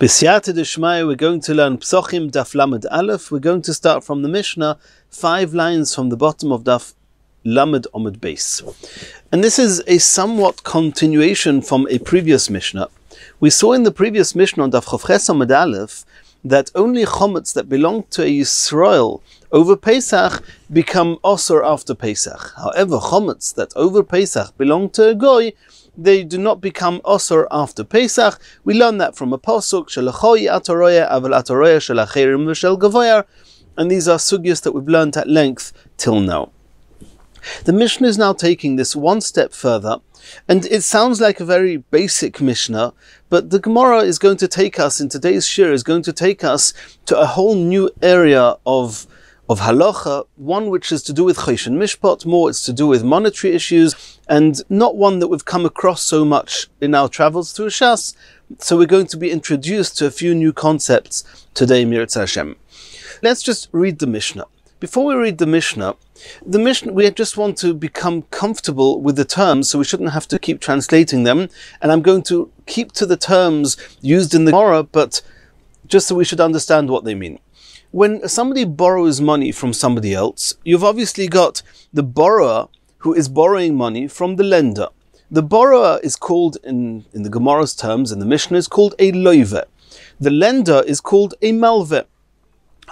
B'siyata d'shmaya, we're going to learn Pesachim Daf Lamed Aleph. We're going to start from the Mishnah, 5 lines from the bottom of Daf Lamed Omid Beis. And this is a somewhat continuation from a previous Mishnah. We saw in the previous Mishnah on Daf Chavches Omid Aleph that only chometz that belong to a Yisrael over Pesach become osur after Pesach. However, chometz that over Pesach belong to a goy, they do not become osur after Pesach. We learn that from a pasuk, Shelachoy atoroya aval atoroya shelacherim v'shel gavoyar, and these are sugyas that we've learned at length till now. The Mishnah is now taking this one step further, and it sounds like a very basic Mishnah, but the Gemara is going to take us, in today's Shiur, is going to take us to a whole new area of halacha, one which is to do with choshen mishpat, more it's to do with monetary issues, and not one that we've come across so much in our travels through Shas. So we're going to be introduced to a few new concepts today, Mirz Hashem. Let's just read the Mishnah. Before we read the Mishnah, we just want to become comfortable with the terms, so we shouldn't have to keep translating them. And I'm going to keep to the terms used in the Gemara, but just so we should understand what they mean. When somebody borrows money from somebody else, you've obviously got the borrower who is borrowing money from the lender. The borrower is called, in the Gemara's terms, in the Mishnah, is called a loive. The lender is called a malve.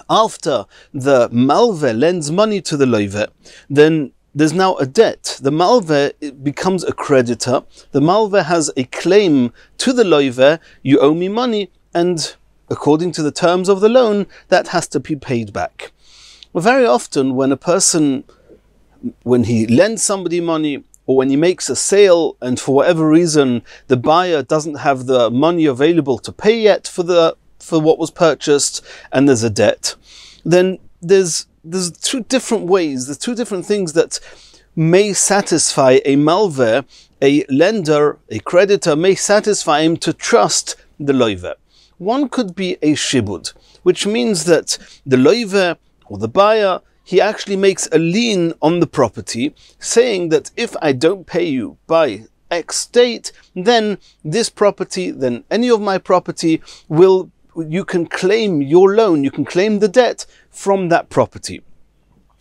After the malve lends money to the loive, then there's now a debt. The malve becomes a creditor. The malve has a claim to the loive, you owe me money, and according to the terms of the loan, that has to be paid back. Well, very often when a person, when he lends somebody money, or when he makes a sale and for whatever reason the buyer doesn't have the money available to pay yet for what was purchased, and there's a debt, then there's two different ways, there's two different things that may satisfy a malve, a lender, a creditor may satisfy him to trust the loive. One could be a shibud, which means that the loive or the buyer, he actually makes a lien on the property, saying that if I don't pay you by X date, then this property, then any of my property you can claim your loan, you can claim the debt from that property.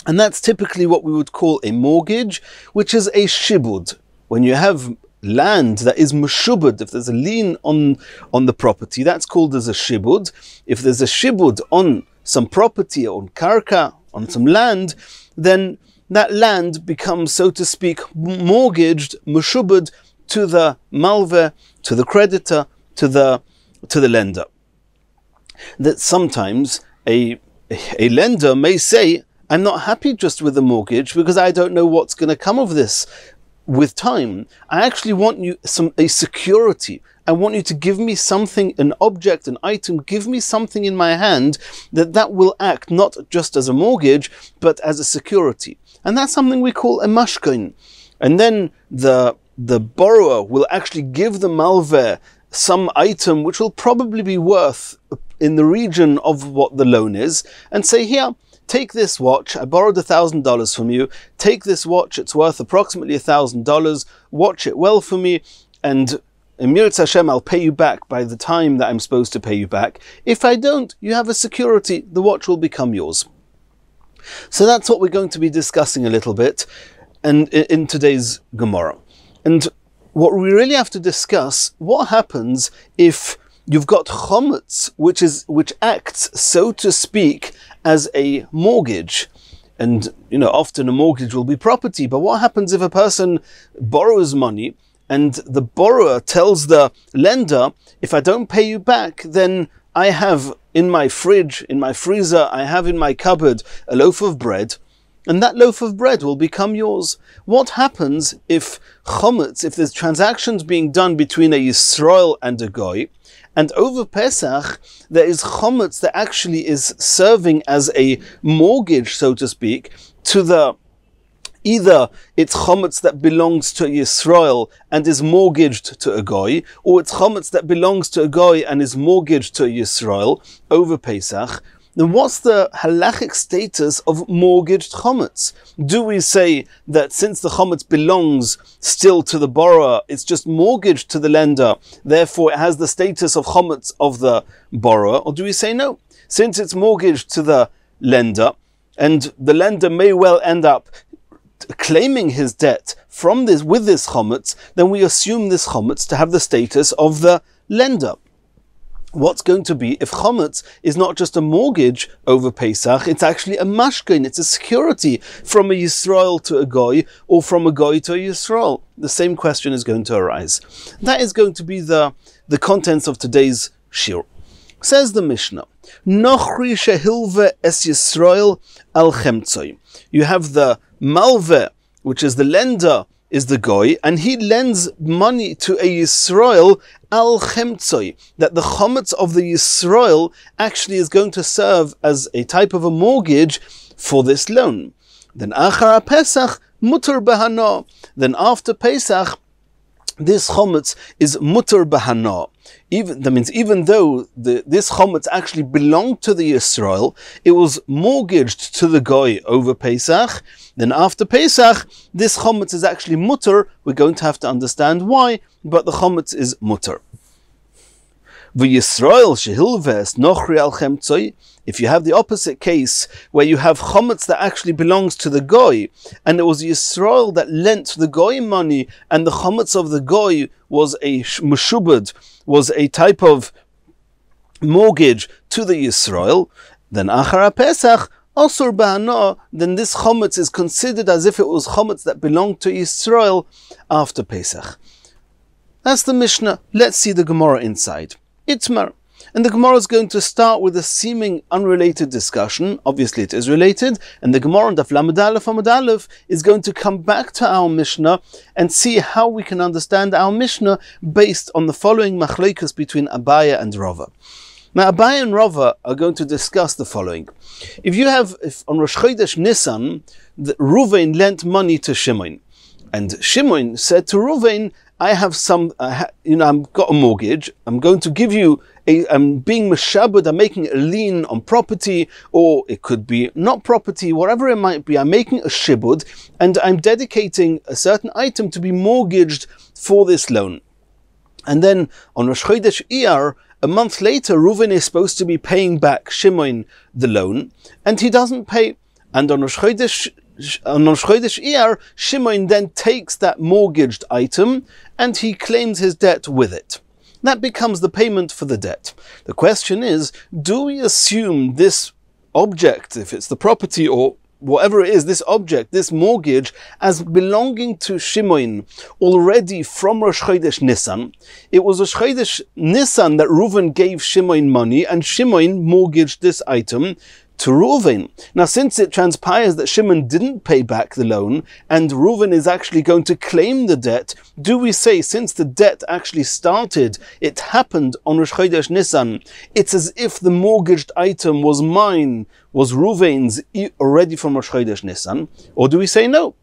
And that's typically what we would call a mortgage, which is a shibud. When you have land that is meshubud, if there's a lien on the property, that's called as a shibud. If there's a shibud on some property, on karka, on some land, then that land becomes, so to speak, mortgaged, meshubud, to the malve, to the creditor, to the lender. That sometimes a lender may say, I'm not happy just with the mortgage because I don't know what's going to come of this with time. I actually want you a security. I want you to give me something, an object, an item, give me something in my hand that will act not just as a mortgage, but as a security. And that's something we call a mashkoin. And then the borrower will actually give the malve some item which will probably be worth in the region of what the loan is, and say, here, take this watch, I borrowed $1,000 from you, take this watch, it's worth approximately $1,000, watch it well for me, and Mirz Hashem, I'll pay you back by the time that I'm supposed to pay you back. If I don't, you have a security, the watch will become yours. So that's what we're going to be discussing a little bit and in today's Gemara. And what we really have to discuss, what happens if you've got chometz, which acts, so to speak, as a mortgage. And, often a mortgage will be property, but what happens if a person borrows money and the borrower tells the lender, if I don't pay you back, then I have in my fridge, in my freezer, I have in my cupboard a loaf of bread, and that loaf of bread will become yours. What happens if chometz, if there's transactions being done between a Yisrael and a goy, and over Pesach, there is chometz that actually is serving as a mortgage, so to speak, to either it's chometz that belongs to Yisrael and is mortgaged to a goy, or it's chometz that belongs to a goy and is mortgaged to Yisrael over Pesach. then what's the halachic status of mortgaged chometz? Do we say that since the chometz belongs still to the borrower, it's just mortgaged to the lender, therefore it has the status of chometz of the borrower? Or do we say no? Since it's mortgaged to the lender, and the lender may well end up claiming his debt from this with this chometz, then we assume this chometz to have the status of the lender. What's going to be if chometz is not just a mortgage over Pesach, it's actually a mashkin, it's a security from a Yisrael to a Goy, or from a Goy to a Yisrael? The same question is going to arise. That is going to be the contents of today's shiur. Says the Mishnah, Nochri shehilve es Yisrael al chemtzoi. You have the malve, which is the lender, is the Goy, and he lends money to a Yisrael al chemtzoi, that the chometz of the Yisrael actually is going to serve as a type of a mortgage for this loan. Then achar Pesach mutter behana. Then after Pesach, this chometz is mutter behana. That means even though this chometz actually belonged to the Yisrael, it was mortgaged to the Goy over Pesach. Then after Pesach, this chometz is actually mutter. We're going to have to understand why, but the chometz is mutter. V'Yisrael shehilves nochri al chemtzoi. If you have the opposite case, where you have chometz that actually belongs to the Goy, and it was Yisrael that lent the Goy money, and the chometz of the Goy was a meshubad, was a type of mortgage to the Yisrael, then achar Pesach, Osur b'hana, then this chometz is considered as if it was chometz that belonged to Yisrael after Pesach. That's the Mishnah. Let's see the Gemara inside. Itmar. And the Gemara is going to start with a seeming unrelated discussion. Obviously it is related. And the Gemara on Daf Lamed Aleph Amud Aleph is going to come back to our Mishnah and see how we can understand our Mishnah based on the following machlokes between Abaya and Rava. Now Abaya and Rava are going to discuss the following. If on Rosh Chodesh Nisan, Ruvain lent money to Shimon, and Shimon said to Ruvain, I've got a mortgage, I'm going to give you I'm being meshabed, I'm making a lien on property, or it could be not property, whatever it might be, I'm making a shibud, and I'm dedicating a certain item to be mortgaged for this loan. And then on Rosh Chodesh Iyar, a month later, Reuven is supposed to be paying back Shimon the loan, and he doesn't pay. And on Rosh Chodesh Iyar, Shimon then takes that mortgaged item and he claims his debt with it. That becomes the payment for the debt. The question is, do we assume this object, if it's the property or whatever it is, this object, this mortgage, as belonging to Shimon already from Rosh Chodesh Nisan? It was Rosh Chodesh Nisan that Reuven gave Shimon money, and Shimon mortgaged this item to Reuven. Now, since it transpires that Shimon didn't pay back the loan, and Reuven is actually going to claim the debt, do we say, since the debt actually started, it happened on Rosh Chodesh Nisan, it's as if the mortgaged item was mine, was Reuven's already from Rosh Chodesh Nisan? Or do we say no?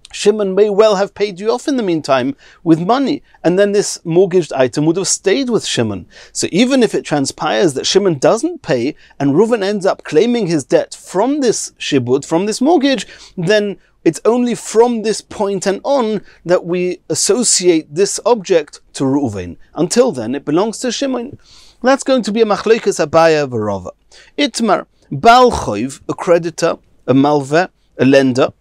Shimon may well have paid you off in the meantime with money, and then this mortgaged item would have stayed with Shimon. So even if it transpires that Shimon doesn't pay, and Reuven ends up claiming his debt from this shibud, from this mortgage, then it's only from this point and on that we associate this object to Reuven. Until then, it belongs to Shimon. That's going to be a machlokes Abaya v'Rava. Itmar, Baal Choiv, a creditor, a malveh, a lender.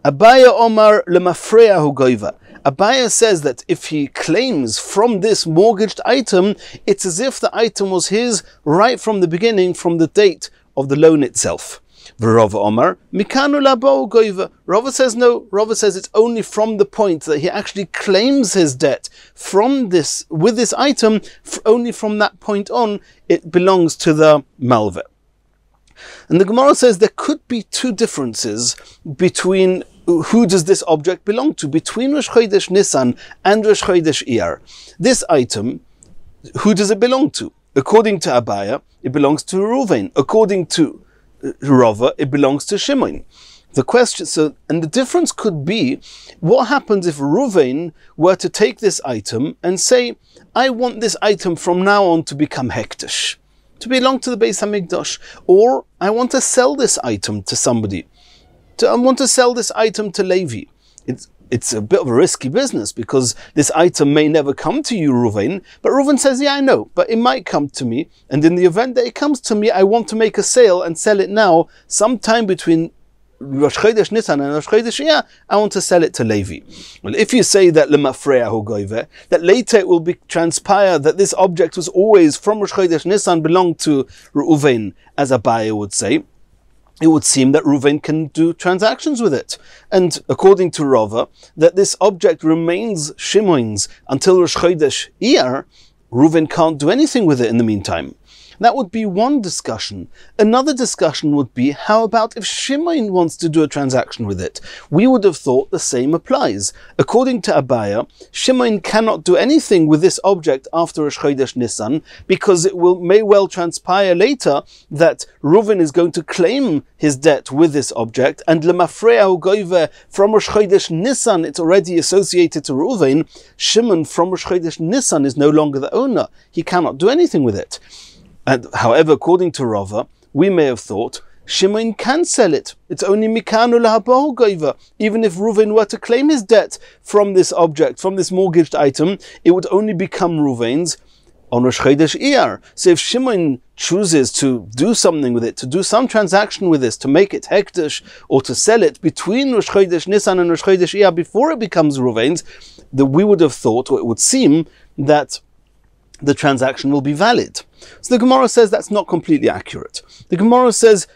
Abaya Omar lemafreyahu goiva. Abaya says that if he claims from this mortgaged item, it's as if the item was his right from the beginning, from the date of the loan itself. Rava Omar mikanu labo goiva. Rava says no. Rava says it's only from the point that he actually claims his debt from this, with this item, only from that point on, it belongs to the malveh. And the Gemara says there could be two differences between who does this object belong to, between Rosh Chodesh Nisan and Rosh Chodesh Iyar. This item, who does it belong to? According to Abaya, it belongs to Reuven. According to Rava, it belongs to Shimon. The question, and the difference could be, what happens if Reuven were to take this item and say, I want this item from now on to become hektish, to belong to the Beis Hamikdash, or I want to sell this item to somebody. I want to sell this item to Levi. It's a bit of a risky business because this item may never come to you, Reuven. But Reuven says, yeah, I know, but it might come to me. And in the event that it comes to me, I want to make a sale and sell it now, sometime between Rosh Chodesh Nisan and Rosh Chodesh Iyar, I want to sell it to Levi. Well, if you say that lemafreyahu goiver, that later it will transpire that this object was always from Rosh Chodesh Nisan belonged to Reuven, as Abaye would say, it would seem that Reuven can do transactions with it. And according to Rava, that this object remains Shimon's until Rosh Chodesh Iyar, Reuven can't do anything with it in the meantime. That would be one discussion. Another discussion would be, how about if Shimon wants to do a transaction with it? We would have thought the same applies. According to Abaya, Shimon cannot do anything with this object after Rosh Chodesh Nisan, because it may well transpire later that Reuven is going to claim his debt with this object, and Lemafreyahu Goiver, from Rosh Chodesh Nisan, it's already associated to Reuven. Shimon from Rosh Chodesh Nisan is no longer the owner. He cannot do anything with it. And however, according to Rava, we may have thought Shimon can sell it. It's only mikanu lahabahu goiva. Even if Reuven were to claim his debt from this object, from this mortgaged item, it would only become Reuven's on Rosh Chodesh Iyar. So if Shimon chooses to do something with it, to do some transaction with this, to make it hektish, or to sell it between Rosh Chodesh Nisan and Rosh Chodesh Iyar before it becomes Reuven's, that we would have thought, or it would seem, that the transaction will be valid. So the Gemara says that's not completely accurate. The Gemara says,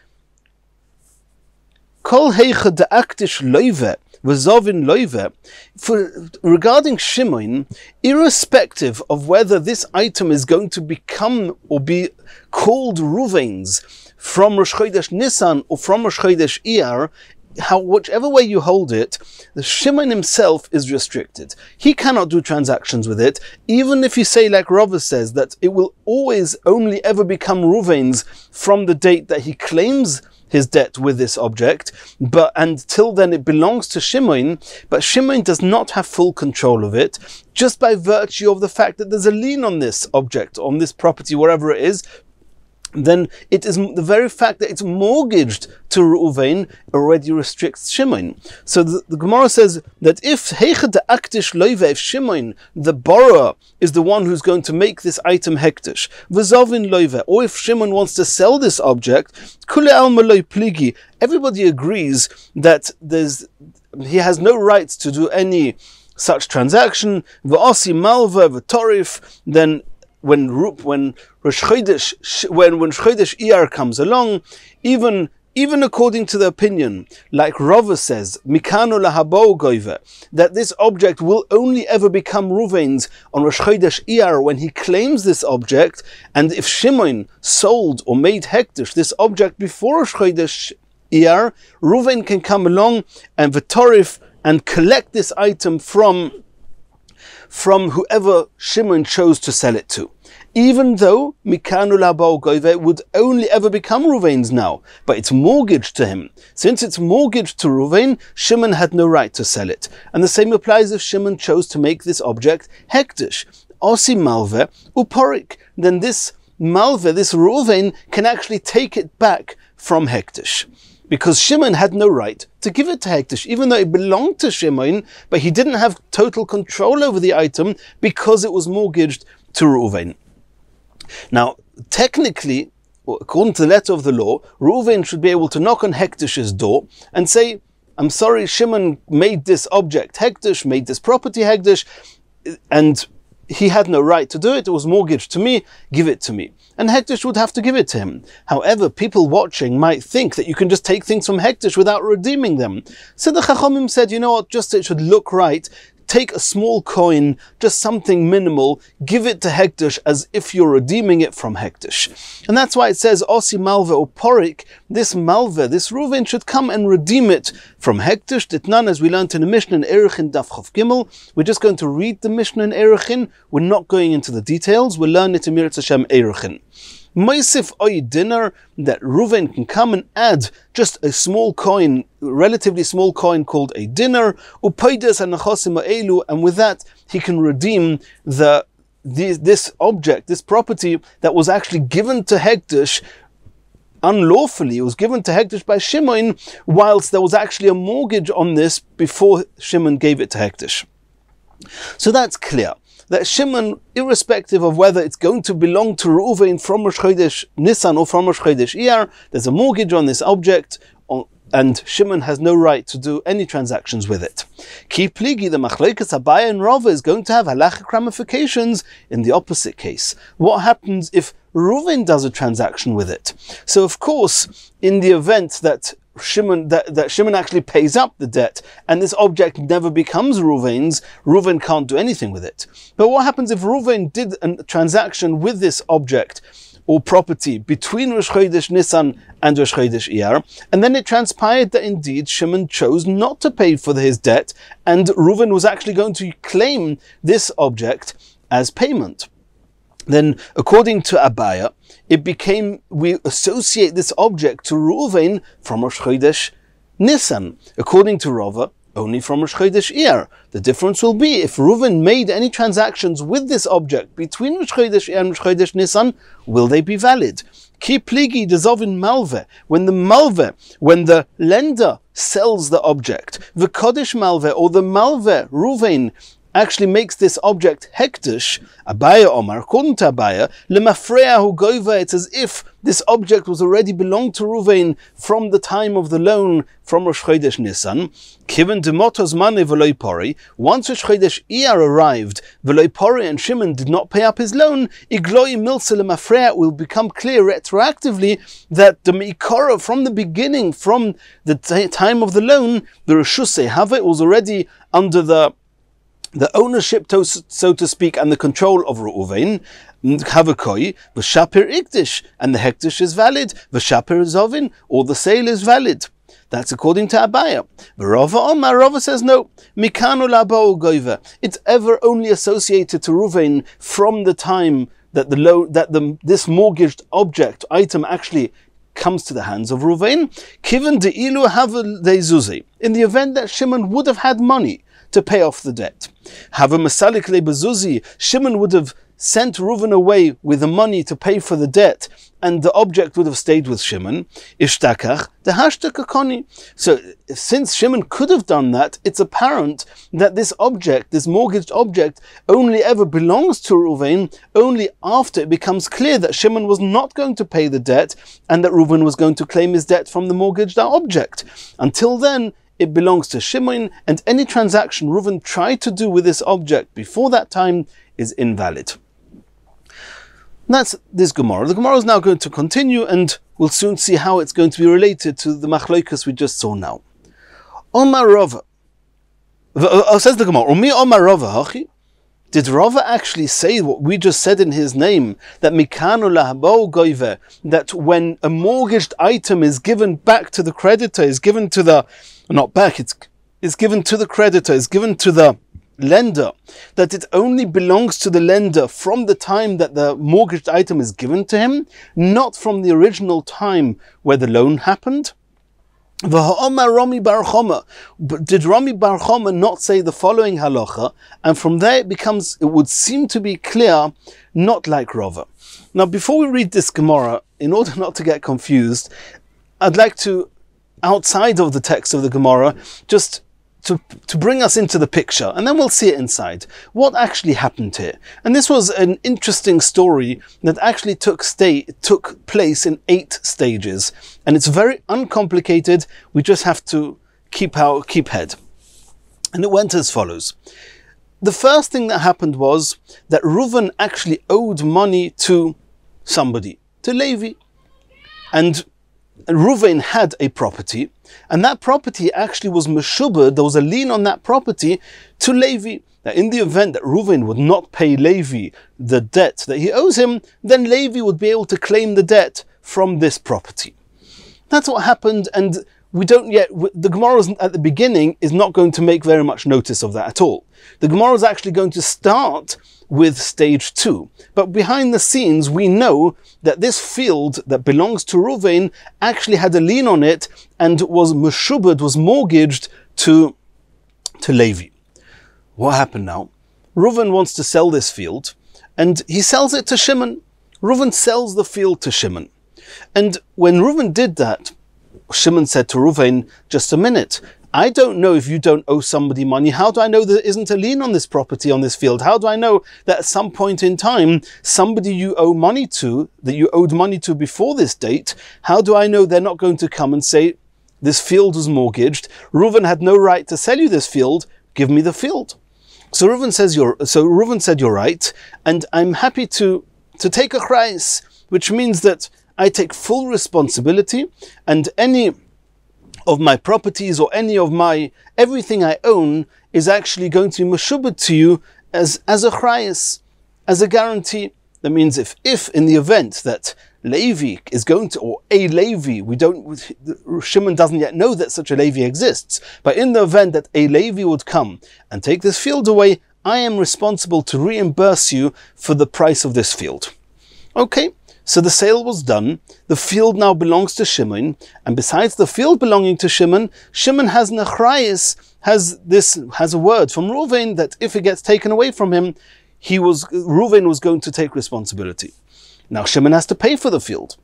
Kol heicha de'aktish loive v'zovin loive. Regarding Shimon, irrespective of whether this item is going to become or be called Reuven's from Rosh Chodesh Nisan or from Rosh Chodesh Iyar, whichever way you hold it, the Shimon himself is restricted. He cannot do transactions with it, even if you say, like Rava says, that it will always only ever become Reuven's from the date that he claims his debt with this object, but until then it belongs to Shimon, but Shimon does not have full control of it, just by virtue of the fact that there's a lien on this object, on this property, wherever it is. Then it is the very fact that it's mortgaged to Reuven already restricts Shimon. So the Gemara says that if Shimon, the borrower, is the one who's going to make this item hektish, or if Shimon wants to sell this object, everybody agrees that he has no rights to do any such transaction. Then when Rosh Chodesh Iyar comes along, even according to the opinion, like Rava says, Mikano lahabo goive, that this object will only ever become Reuven's on Rosh Chodesh Iyar when he claims this object, and if Shimon sold or made hektish this object before Rosh Chodesh Iyar, Reuven can come along and v'torif and collect this item from whoever Shimon chose to sell it to. Even though Mikanu Labao Goive would only ever become Reuven's now, but it's mortgaged to him. Since it's mortgaged to Reuven, Shimon had no right to sell it. And the same applies if Shimon chose to make this object hektish. Osi malve uporik. Then this malve, this Reuven, can actually take it back from hektish. Because Shimon had no right to give it to hektish, even though it belonged to Shimon, but he didn't have total control over the item because it was mortgaged to Reuven. Now, technically, according to the letter of the law, Reuven should be able to knock on Hektish's door and say, I'm sorry, Shimon made this object hektish, made this property hektish, and he had no right to do it. It was mortgaged to me, give it to me. And Hektish would have to give it to him. However, people watching might think that you can just take things from Hektish without redeeming them. So the Chachamim said, you know what, just so it should look right, take a small coin, just something minimal, give it to Hektish as if you're redeeming it from Hektish. And that's why it says, Osi Malve or Porik, this Malve, this Reuven should come and redeem it from Hektish. Ditnan, as we learned in the Mishnah in Erechin Daf Chof Gimel. We're just going to read the Mishnah in Erechin. We're not going into the details. We'll learn it in Mirat Hashem Erechin. Moisif oy dinner, that Reuven can come and add just a small coin, relatively small coin called a dinner, upaidas and nachosim elu, and with that he can redeem the this object, this property that was actually given to Hekdesh unlawfully, it was given to Hekdesh by Shimon, whilst there was actually a mortgage on this before Shimon gave it to Hekdesh. So that's clear that Shimon, irrespective of whether it's going to belong to Reuven from Rosh Chodesh Nisan or from Rosh Chodesh Iyar, there's a mortgage on this object, and Shimon has no right to do any transactions with it. Ki pligi, the machlokes Abaye and Rava is going to have halachic ramifications in the opposite case. What happens if Reuven does a transaction with it? So of course, in the event that Shimon actually pays up the debt and this object never becomes Reuven's, Reuven can't do anything with it. But what happens if Reuven did a transaction with this object or property between Rosh Chodesh Nisan and Rosh Chodesh Iyar, and then it transpired that indeed Shimon chose not to pay for his debt, and Reuven was actually going to claim this object as payment? Then, according to Abaye, we associate this object to Reuven from Rosh Chodesh Nisan. According to Rava, only from Rosh Chodesh Iyar. The difference will be if Reuven made any transactions with this object between Rosh Chodesh Iyar and Rosh Chodesh Nisan, will they be valid? Ki pligi dezovin malve, when the lender sells the object, the Kodesh malve, or the malve, Reuven, actually makes this object hekdesh, Abaye Omar, according to Abaye, lemafreahu goiva, it's as if this object was already belonged to Reuven from the time of the loan from Rosh Chodesh Nisan. Kiven demotos mane v'loi pori, once Rosh Chodesh Iyar arrived, v'loi pori, and Shimon did not pay up his loan, igloi milsa lemafrea, will become clear retroactively that the meikora from the beginning, from the time of the loan, the reshusei hava, was already under the ownership, so to speak, and the control of Reuven, Havakoi, v'shapir ikdish, and the hektish is valid, v'shapir zovin, or the sale is valid. That's according to Abaye. Rava Omar, Rava says no. Mikanu labo goiva. It's ever only associated to Reuven from the time that this mortgaged object item actually comes to the hands of Reuven. Kiven deilu havel deizuzi. In the event that Shimon would have had money to pay off the debt, have a masalik lebezuzi, Shimon would have sent Reuven away with the money to pay for the debt, and the object would have stayed with Shimon. Ishtakach the hashtakakoni. So since Shimon could have done that, it's apparent that this object, this mortgaged object, only ever belongs to Reuven only after it becomes clear that Shimon was not going to pay the debt and that Reuven was going to claim his debt from the mortgaged object. Until then, it belongs to Shimon, and any transaction Reuven tried to do with this object before that time is invalid. That's this Gemara. The Gemara is now going to continue, and we'll soon see how it's going to be related to the machlokas we just saw now. Omar Rava. Says the Gemara, Umi Omar Rava hachi? Did Rava actually say what we just said in his name, that mikanu lahabo goive, that when a mortgaged item is given back to the creditor, is given to the, not back, it's given to the creditor, is given to the lender, that it only belongs to the lender from the time that the mortgaged item is given to him, not from the original time where the loan happened? But did Rami Bar Choma not say the following halacha? And from there it would seem to be clear, not like Rava. Now, before we read this Gemara, in order not to get confused, I'd like to, outside of the text of the Gemara, just to bring us into the picture, and then we'll see it inside. What actually happened here? And this was an interesting story that actually took place in 8 stages, and it's very uncomplicated. We just have to keep head. And it went as follows. The first thing that happened was that Reuven actually owed money to somebody, to Levi, and Reuven had a property, and that property actually was meshubed, there was a lien on that property to Levi. Now, in the event that Reuven would not pay Levi the debt that he owes him, then Levi would be able to claim the debt from this property. That's what happened, and the Gemara at the beginning is not going to make very much notice of that at all. The Gemara is actually going to start with stage 2. But behind the scenes, we know that this field that belongs to Reuven actually had a lien on it and was meshubed, was mortgaged to Levi. What happened now? Reuven wants to sell this field, and he sells it to Shimon. Reuven sells the field to Shimon. And when Reuven did that, Shimon said to Reuven, just a minute, I don't know if you don't owe somebody money. How do I know there isn't a lien on this property, on this field? How do I know that at some point in time, somebody you owe money to, that you owed money to before this date, how do I know they're not going to come and say, this field was mortgaged, Reuven had no right to sell you this field, give me the field. So Reuven said you're right, and I'm happy to take a chayes, which means that I take full responsibility, and any of my properties or any of everything I own is actually going to be meshubed to you as a chayes, as a guarantee. That means if in the event that Levi is going to, or a Levi, Shimon doesn't yet know that such a Levi exists, but in the event that a Levi would come and take this field away, I am responsible to reimburse you for the price of this field. Okay, so the sale was done. The field now belongs to Shimon, and besides the field belonging to Shimon, Shimon has nechrayis, has a word from Reuven that if it gets taken away from him, Reuven was going to take responsibility. Now Shimon has to pay for the field.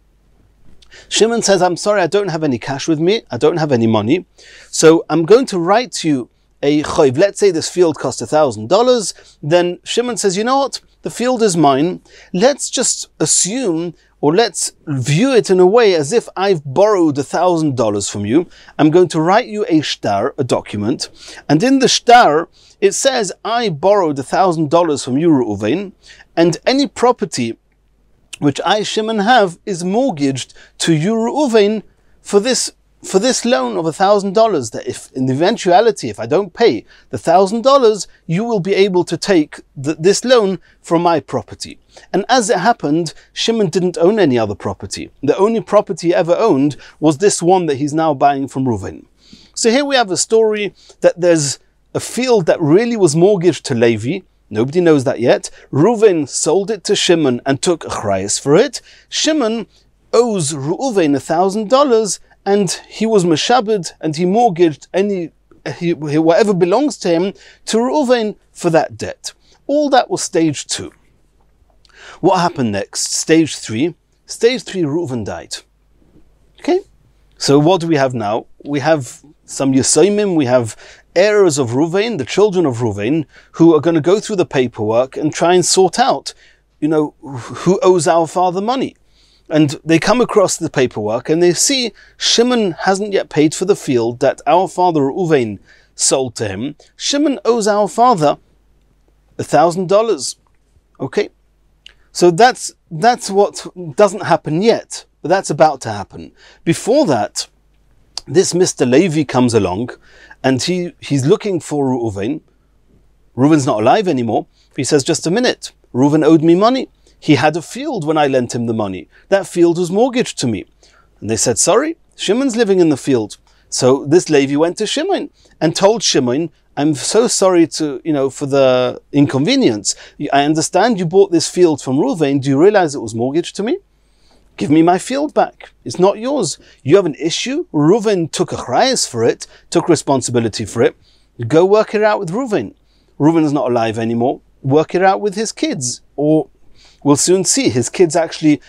Shimon says, I'm sorry, I don't have any cash with me, I don't have any money, so I'm going to write you a chayv. Let's say this field cost $1,000, then Shimon says, you know what, the field is mine, let's just assume, or let's view it in a way as if I've borrowed $1,000 from you. I'm going to write you a shtar, a document, and in the shtar, it says, I borrowed $1,000 from you, Reuven, and any property which I, Shimon, have is mortgaged to you, Reuven, for this loan of $1,000, that if in the eventuality, if I don't pay the $1,000, you will be able to take this loan from my property. And as it happened, Shimon didn't own any other property. The only property he ever owned was this one that he's now buying from Reuven. So here we have a story that there's a field that really was mortgaged to Levi. Nobody knows that yet. Reuven sold it to Shimon and took a chayes for it. Shimon owes Reuven $1,000, and he was meshabed, and he mortgaged whatever belongs to him to Reuven for that debt. All that was stage 2. What happened next? Stage 3. Stage 3, Reuven died. Okay? So what do we have now? We have some Yesomim, we have heirs of Reuven, the children of Reuven, who are going to go through the paperwork and try and sort out, who owes our father money. And they come across the paperwork and they see Shimon hasn't yet paid for the field that our father Reuven sold to him. Shimon owes our father $1,000. Okay? So that's what doesn't happen yet, but that's about to happen. Before that, this Mr. Levi comes along and he's looking for Reuven. Reuven's not alive anymore. He says, just a minute, Reuven owed me money. He had a field when I lent him the money. That field was mortgaged to me. And they said, sorry, Shimon's living in the field. So this Levi went to Shimon and told Shimon, I'm so sorry for the inconvenience. I understand you bought this field from Reuven. Do you realize it was mortgaged to me? Give me my field back. It's not yours. You have an issue. Reuven took a chayes for it, took responsibility for it. Go work it out with Reuven. Reuven is not alive anymore. Work it out with his kids. Or we'll soon see his kids actually,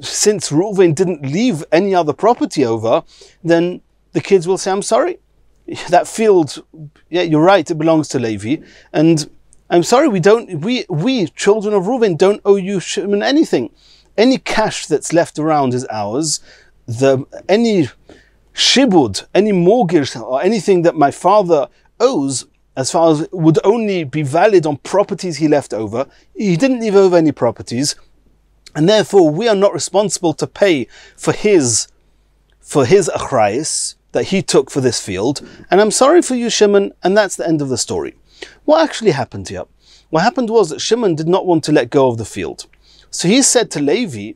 since Reuven didn't leave any other property over, then the kids will say, I'm sorry. That field, yeah, you're right, it belongs to Levi. And I'm sorry, we children of Reuven, don't owe you Shimon anything. Any cash that's left around is ours. Any shibud, any mortgage or anything that my father owes, as far as would only be valid on properties he left over. He didn't leave over any properties, and therefore we are not responsible to pay for his achrayis that he took for this field. And I'm sorry for you, Shimon, and that's the end of the story. What actually happened here? What happened was that Shimon did not want to let go of the field. So he said to Levi,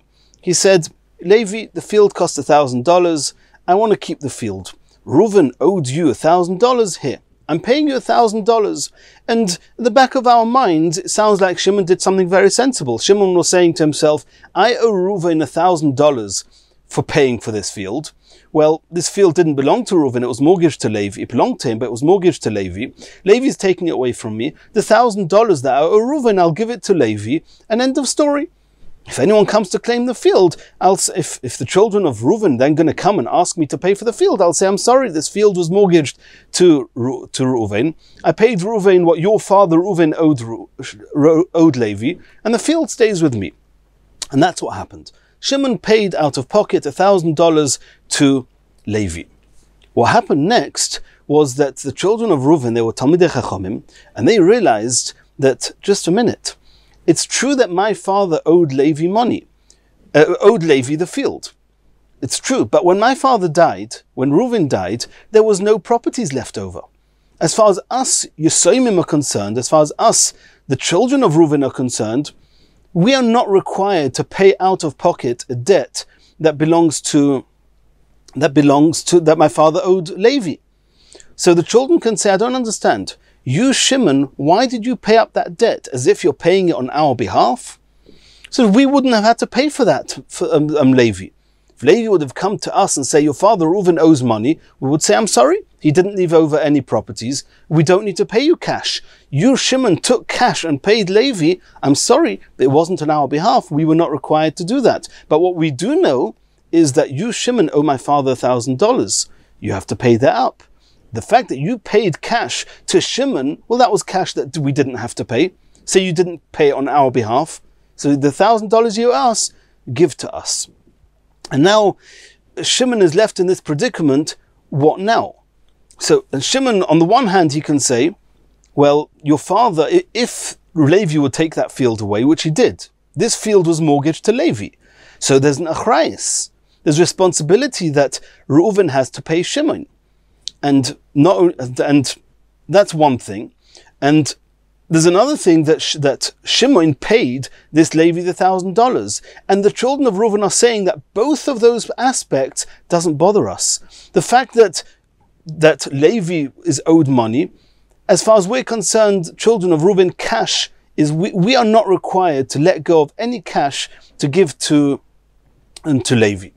Levi, the field cost $1,000. I want to keep the field. Reuven owed you $1,000 here. I'm paying you $1,000. And in the back of our minds, it sounds like Shimon did something very sensible. Shimon was saying to himself, I owe Reuven $1,000 for paying for this field. Well, this field didn't belong to Reuven, it was mortgaged to Levi. It belonged to him, but it was mortgaged to Levi. Levi's taking it away from me. The $1,000 that I owe Reuven, I'll give it to Levi, and end of story. If anyone comes to claim the field, if the children of Reuven then going to come and ask me to pay for the field, I'll say, I'm sorry, this field was mortgaged to Reuven. I paid Reuven what your father Reuven owed Levi, and the field stays with me. And that's what happened. Shimon paid out of pocket $1,000 to Levi. What happened next was that the children of Reuven, they were Talmidei Chachamim, and they realized that, just a minute, it's true that my father owed Levi money, owed Levi the field. It's true, but when my father died, when Reuven died, there was no properties left over. As far as us Yisoimim are concerned, as far as us, the children of Reuven are concerned, we are not required to pay out of pocket a debt that my father owed Levi. So the children can say, I don't understand. You, Shimon, why did you pay up that debt as if you're paying it on our behalf? So we wouldn't have had to pay for that for Levi. If Levi would have come to us and say, your father Reuven owes money, we would say, I'm sorry, he didn't leave over any properties. We don't need to pay you cash. You, Shimon, took cash and paid Levi. I'm sorry, it wasn't on our behalf. We were not required to do that. But what we do know is that you, Shimon, owe my father $1,000. You have to pay that up. The fact that you paid cash to Shimon, well, that was cash that we didn't have to pay. So you didn't pay it on our behalf. So the $1,000 you owe us, give to us. And now Shimon is left in this predicament. What now? So Shimon, on the one hand, he can say, well, your father, if Levi would take that field away, which he did, this field was mortgaged to Levi. So there's an achrayus. There's responsibility that Reuven has to pay Shimon. And that's one thing. And there's another thing that Shimon paid this Levi the $1,000. And the children of Reuven are saying that both of those aspects doesn't bother us. The fact that Levi is owed money, as far as we're concerned, children of Reuven, cash is, we are not required to let go of any cash to give to Levi.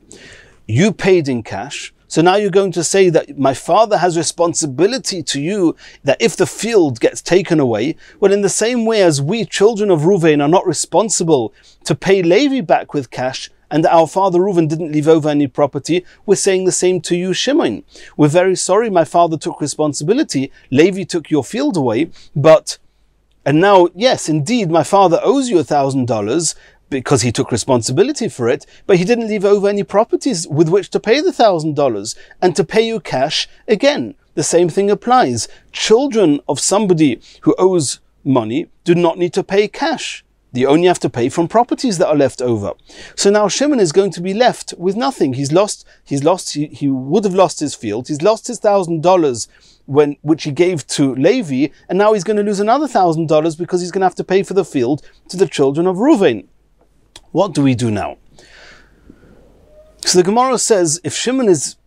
You paid in cash. So now you're going to say that my father has responsibility to you, that if the field gets taken away, well, in the same way as we children of Reuven are not responsible to pay Levi back with cash, and our father Reuven didn't leave over any property, we're saying the same to you, Shimon. We're very sorry my father took responsibility, Levi took your field away, and now, yes, indeed, my father owes you $1,000, because he took responsibility for it, but he didn't leave over any properties with which to pay the $1,000, and to pay you cash, again, the same thing applies. Children of somebody who owes money do not need to pay cash. They only have to pay from properties that are left over. So now Shimon is going to be left with nothing. He would have lost his field. He's lost his $1,000 which he gave to Levi, and now he's going to lose another $1,000 because he's going to have to pay for the field to the children of Reuven. What do we do now? So the Gemara says, if Shimon is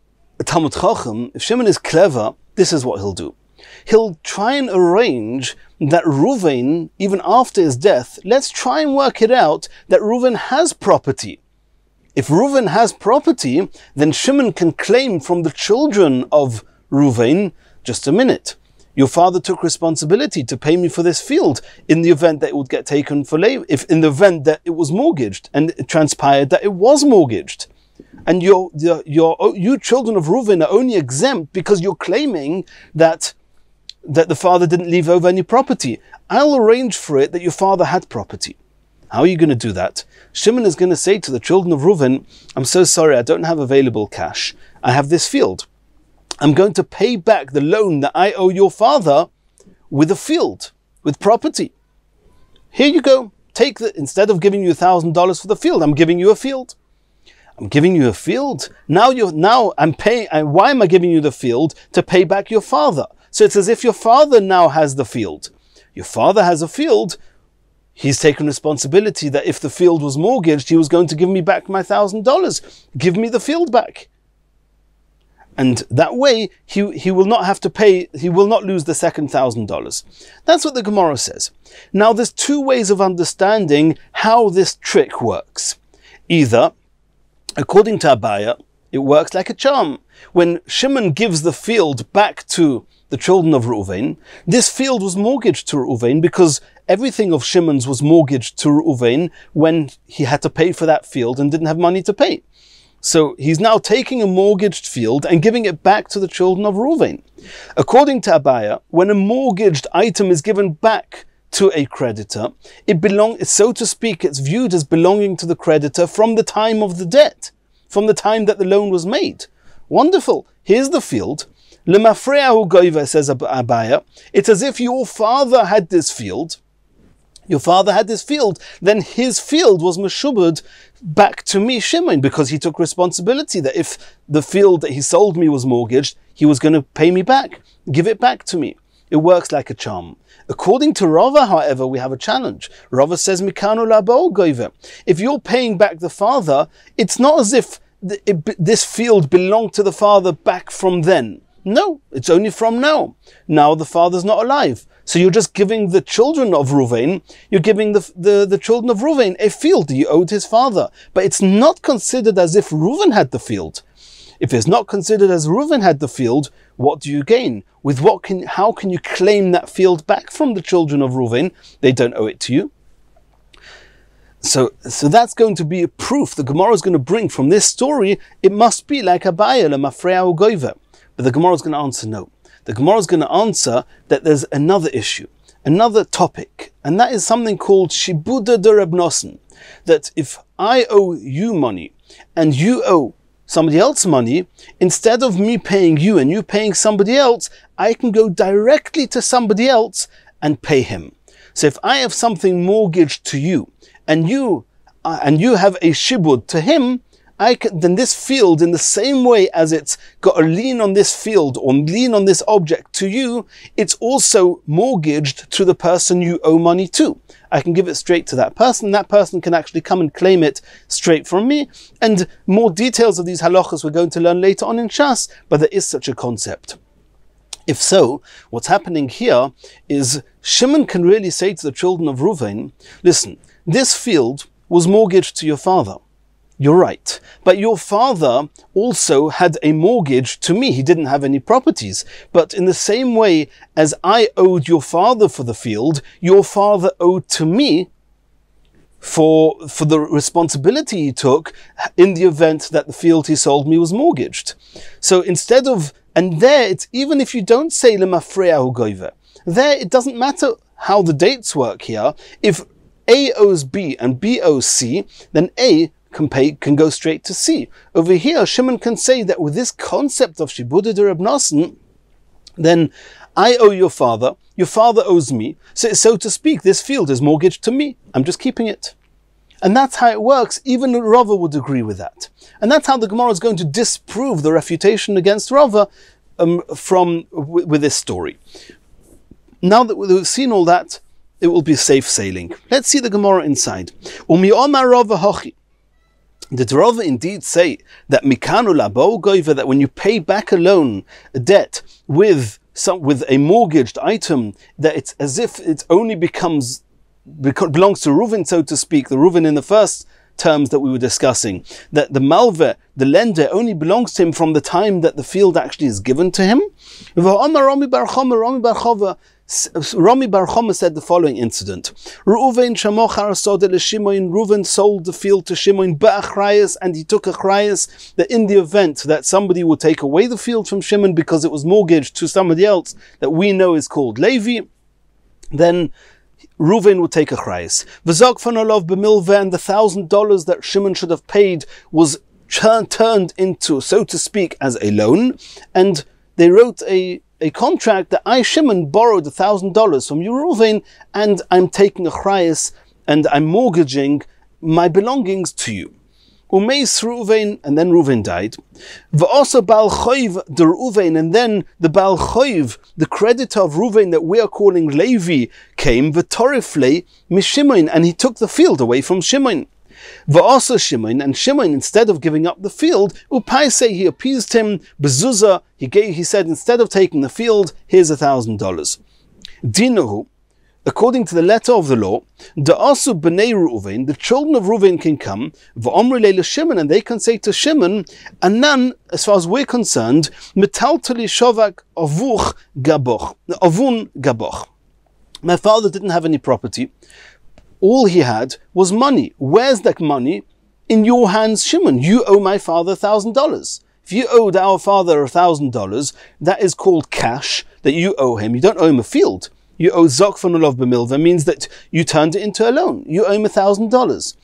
a Talmud Chacham, if Shimon is clever, this is what he'll do. He'll try and arrange that Reuven, even after his death, let's try and work it out that Reuven has property. If Reuven has property, then Shimon can claim from the children of Reuven, just a minute, your father took responsibility to pay me for this field in the event that it would get taken for Levi, in the event that it was mortgaged, and it transpired that it was mortgaged. And you children of Reuven are only exempt because you're claiming that the father didn't leave over any property. I'll arrange for it that your father had property. How are you going to do that? Shimon is going to say to the children of Reuven, I'm so sorry, I don't have available cash. I have this field. I'm going to pay back the loan that I owe your father with a field, with property. Here you go. Instead of giving you $1,000 for the field, I'm giving you a field. I'm giving you a field. Now I'm paying. Why am I giving you the field? To pay back your father. So it's as if your father now has the field. Your father has a field. He's taken responsibility that if the field was mortgaged, he was going to give me back my $1,000. Give me the field back. And that way, he will not have to pay, he will not lose the second $1,000. That's what the Gemara says. Now, there's two ways of understanding how this trick works. Either According to Abaya, it works like a charm. When Shimon gives the field back to the children of Reuven, this field was mortgaged to Reuven because everything of Shimon's was mortgaged to Reuven when he had to pay for that field and didn't have money to pay. So he's now taking a mortgaged field and giving it back to the children of Reuven. According to Abaya, when a mortgaged item is given back to a creditor, so to speak, it's viewed as belonging to the creditor from the time of the debt, from the time that the loan was made. Wonderful. Here's the field. Lemafreahu goiva, says Abaya. It's as if your father had this field. Your father had this field, then his field was meshubed back to me, Shimon, because he took responsibility that if the field that he sold me was mortgaged, he was going to pay me back, give it back to me. It works like a charm. According to Rava, however, we have a challenge. Rava says, Mikanu labo goiva. If you're paying back the father, it's not as if this field belonged to the father back from then. No, it's only from now. Now the father's not alive. So you're just giving the children of Reuven, you're giving the children of Reuven a field that you owed his father. But it's not considered as if Reuven had the field. If it's not considered as Reuven had the field, what do you gain? How can you claim that field back from the children of Reuven? They don't owe it to you. So that's going to be a proof the Gemara is going to bring from this story. It must be like Abaya lemafreahu goiva. But the Gemara is going to answer no. The Gemara is going to answer that there's another issue, another topic, and that is something called shibuda de Reb Nosson. That if I owe you money and you owe somebody else money, instead of me paying you and you paying somebody else, I can go directly to somebody else and pay him. So if I have something mortgaged to you and you have a shibud to him, then this field, in the same way as it's got a lien on this field or lien on this object to you, it's also mortgaged to the person you owe money to. I can give it straight to that person. That person can actually come and claim it straight from me. And more details of these halachas we're going to learn later on in Shas, but there is such a concept. If so, what's happening here is Shimon can really say to the children of Reuven, listen, this field was mortgaged to your father. You're right. But your father also had a mortgage to me. He didn't have any properties. But in the same way as I owed your father for the field, your father owed to me for the responsibility he took in the event that the field he sold me was mortgaged. So instead of, and there it's, even if you don't say lemafreahu goiva, there it doesn't matter how the dates work here. If A owes B and B owes C, then A can go straight to C. Over here, Shimon can say that with this concept of shibuda de Reb Nosson, then I owe your father owes me, so to speak, this field is mortgaged to me. I'm just keeping it. And that's how it works. Even Rava would agree with that. And that's how the Gemara is going to disprove the refutation against Rava with this story. Now that we've seen all that, it will be safe sailing. Let's see the Gemara inside. Umi Omar Rava Hochi. Did Rava indeed say that mikanu labo goiva, that when you pay back a loan, a debt with a mortgaged item, that it's as if it only belongs to Reuven, so to speak, the Reuven in the first terms that we were discussing, that the malveh, the lender, only belongs to him from the time that the field actually is given to him? Rami Bar Choma said the following incident. Reuven sold the field to Shimon ba'achrayas, and he took a chrayas that in the event that somebody would take away the field from Shimon because it was mortgaged to somebody else that we know is called Levi, then Reuven would take a chrayas. V'zog fanolov b'milveh, and the $1,000 that Shimon should have paid was turned into, so to speak, as a loan, and they wrote a contract that I, Shimon, borrowed $1,000 from you, Reuven, and I'm taking a chrayas and I'm mortgaging my belongings to you. Umeis Reuven, and then Reuven died. V'osa Baal Choiv de Reuven, and then the Baal Choiv, the creditor of Reuven that we are calling Levi, came v'torifle mishimon, and he took the field away from Shimon. V'osa Shimon, and Shimon, instead of giving up the field, upaise, he appeased him, bezuzah, he said, instead of taking the field, here's $1,000. Dinahu, according to the letter of the law, Da'asu b'nei Reuven, the children of Reuven can come, v'omri leila Shimon, and they can say to Shimon, Anan, as far as we're concerned, metaltali shovak avuch gaboch, avun gaboch. My father didn't have any property. All he had was money. Where's that money? In your hands, Shimon. You owe my father $1,000. If you owed our father $1,000, that is called cash that you owe him. You don't owe him a field. You owe zok fanulov b'milva, means that you turned it into a loan. You owe him $1,000.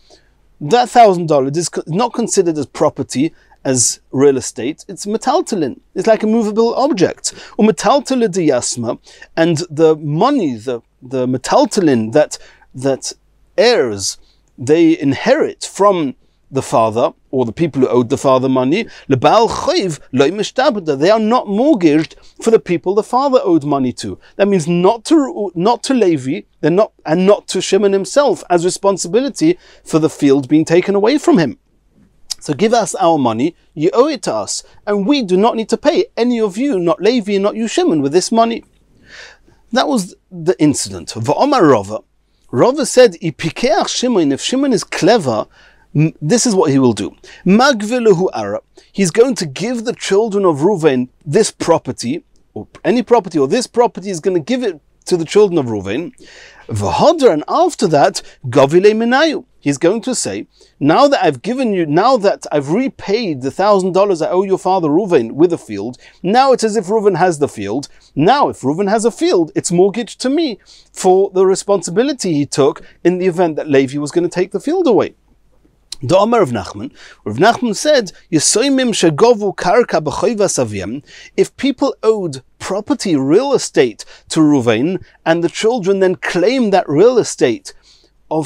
That $1,000 is not considered as property, as real estate. It's metaltalin. It's like a movable object. Or metaltalin de yasma, and the money, the metaltalin that heirs, they inherit from the father, or the people who owed the father money, lebal chayv loy mishtabda, they are not mortgaged for the people the father owed money to. That means not to Levi, and not to Shimon himself, as responsibility for the field being taken away from him. So give us our money, you owe it to us, and we do not need to pay any of you, not Levi, not you Shimon, with this money. That was the incident. V'omar Rava said, Ipikeach Shimon, if Shimon is clever, this is what he will do. Magvilahu ara. He's going to give the children of Reuven this property, or any property, or this property is going to give it to the children of Reuven. V'hodar, and after that, Gavile Minayu. He's going to say, now that I've given you, now that I've repaid the $1,000 I owe your father Reuven with a field, now it's as if Reuven has the field. Now if Reuven has a field, it's mortgaged to me for the responsibility he took in the event that Levi was going to take the field away. The Omar of Nachman, Rav Nachman said, if people owed property, real estate to Reuven, and the children then claim that real estate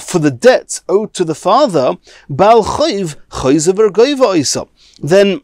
for the debts owed to the father, then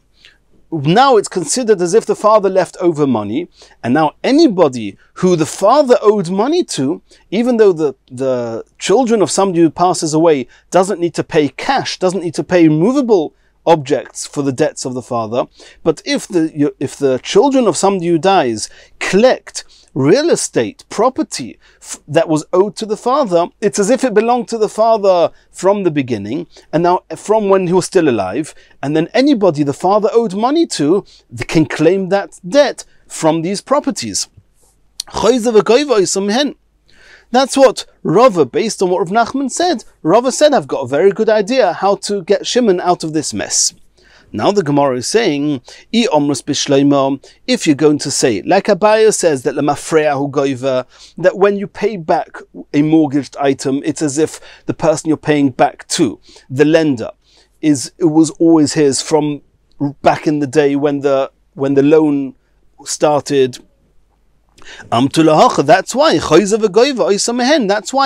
now it's considered as if the father left over money, and now anybody who the father owed money to, even though the children of somebody who passes away doesn't need to pay cash, doesn't need to pay movable objects for the debts of the father, but if the children of somebody who dies collect real estate, property that was owed to the father, it's as if it belonged to the father from the beginning, and now from when he was still alive, and then anybody the father owed money to can claim that debt from these properties. That's what Rava, based on what Rav Nachman said, Rava said, I've got a very good idea how to get Shimon out of this mess. Now the Gemara is saying, if you're going to say, like Abaya says, that that when you pay back a mortgaged item, it's as if the person you're paying back to, the lender, it was always his from back in the day when the loan started. That's why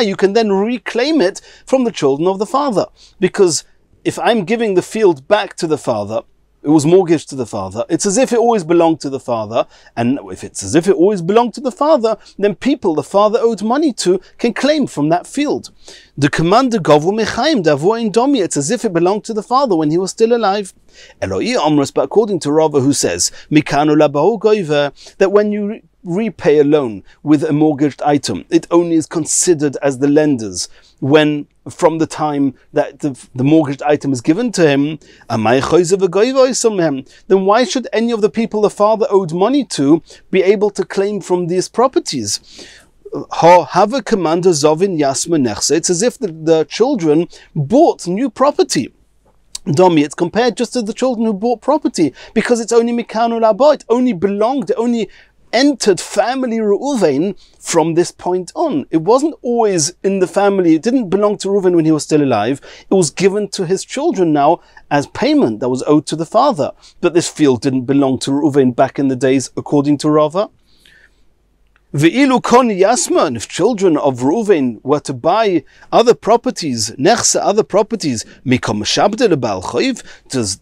you can then reclaim it from the children of the father, because if I'm giving the field back to the father, it was mortgaged to the father, it's as if it always belonged to the father, and if it's as if it always belonged to the father, then people the father owed money to can claim from that field. The commander it's as if it belonged to the father when he was still alive. But according to Rava, who says that when you repay a loan with a mortgaged item, it only is considered as the lender's when from the time that the mortgaged item is given to him, then why should any of the people the father owed money to be able to claim from these properties? Have a commander Zovin Yasma Nechse. It's as if the children bought new property. Domi, it's compared just to the children who bought property, because it's only Mikanu Labo, it only belonged, it only entered family Reuven from this point on. It wasn't always in the family, it didn't belong to Reuven when he was still alive, it was given to his children now as payment that was owed to the father. But this field didn't belong to Reuven back in the days, according to Rava. Ve'ilu kon yasman, if children of Reuven were to buy other properties, nechse, other properties, mikom shabde lebal chayv,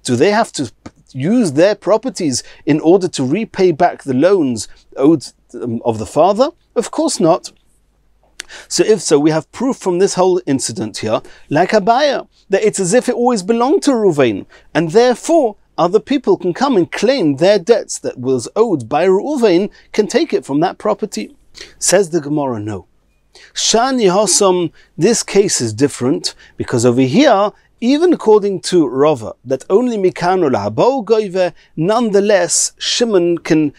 do they have to use their properties in order to repay back the loans owed of the father? Of course not. So if so, we have proof from this whole incident here, like Abaya, that it's as if it always belonged to Reuven, and therefore other people can come and claim their debts that was owed by Reuven, can take it from that property. Says the Gemara, no. Shani Hosom, this case is different, because over here, even according to Rava, that only Mikano Lahabo Goive, nonetheless, Shimon can,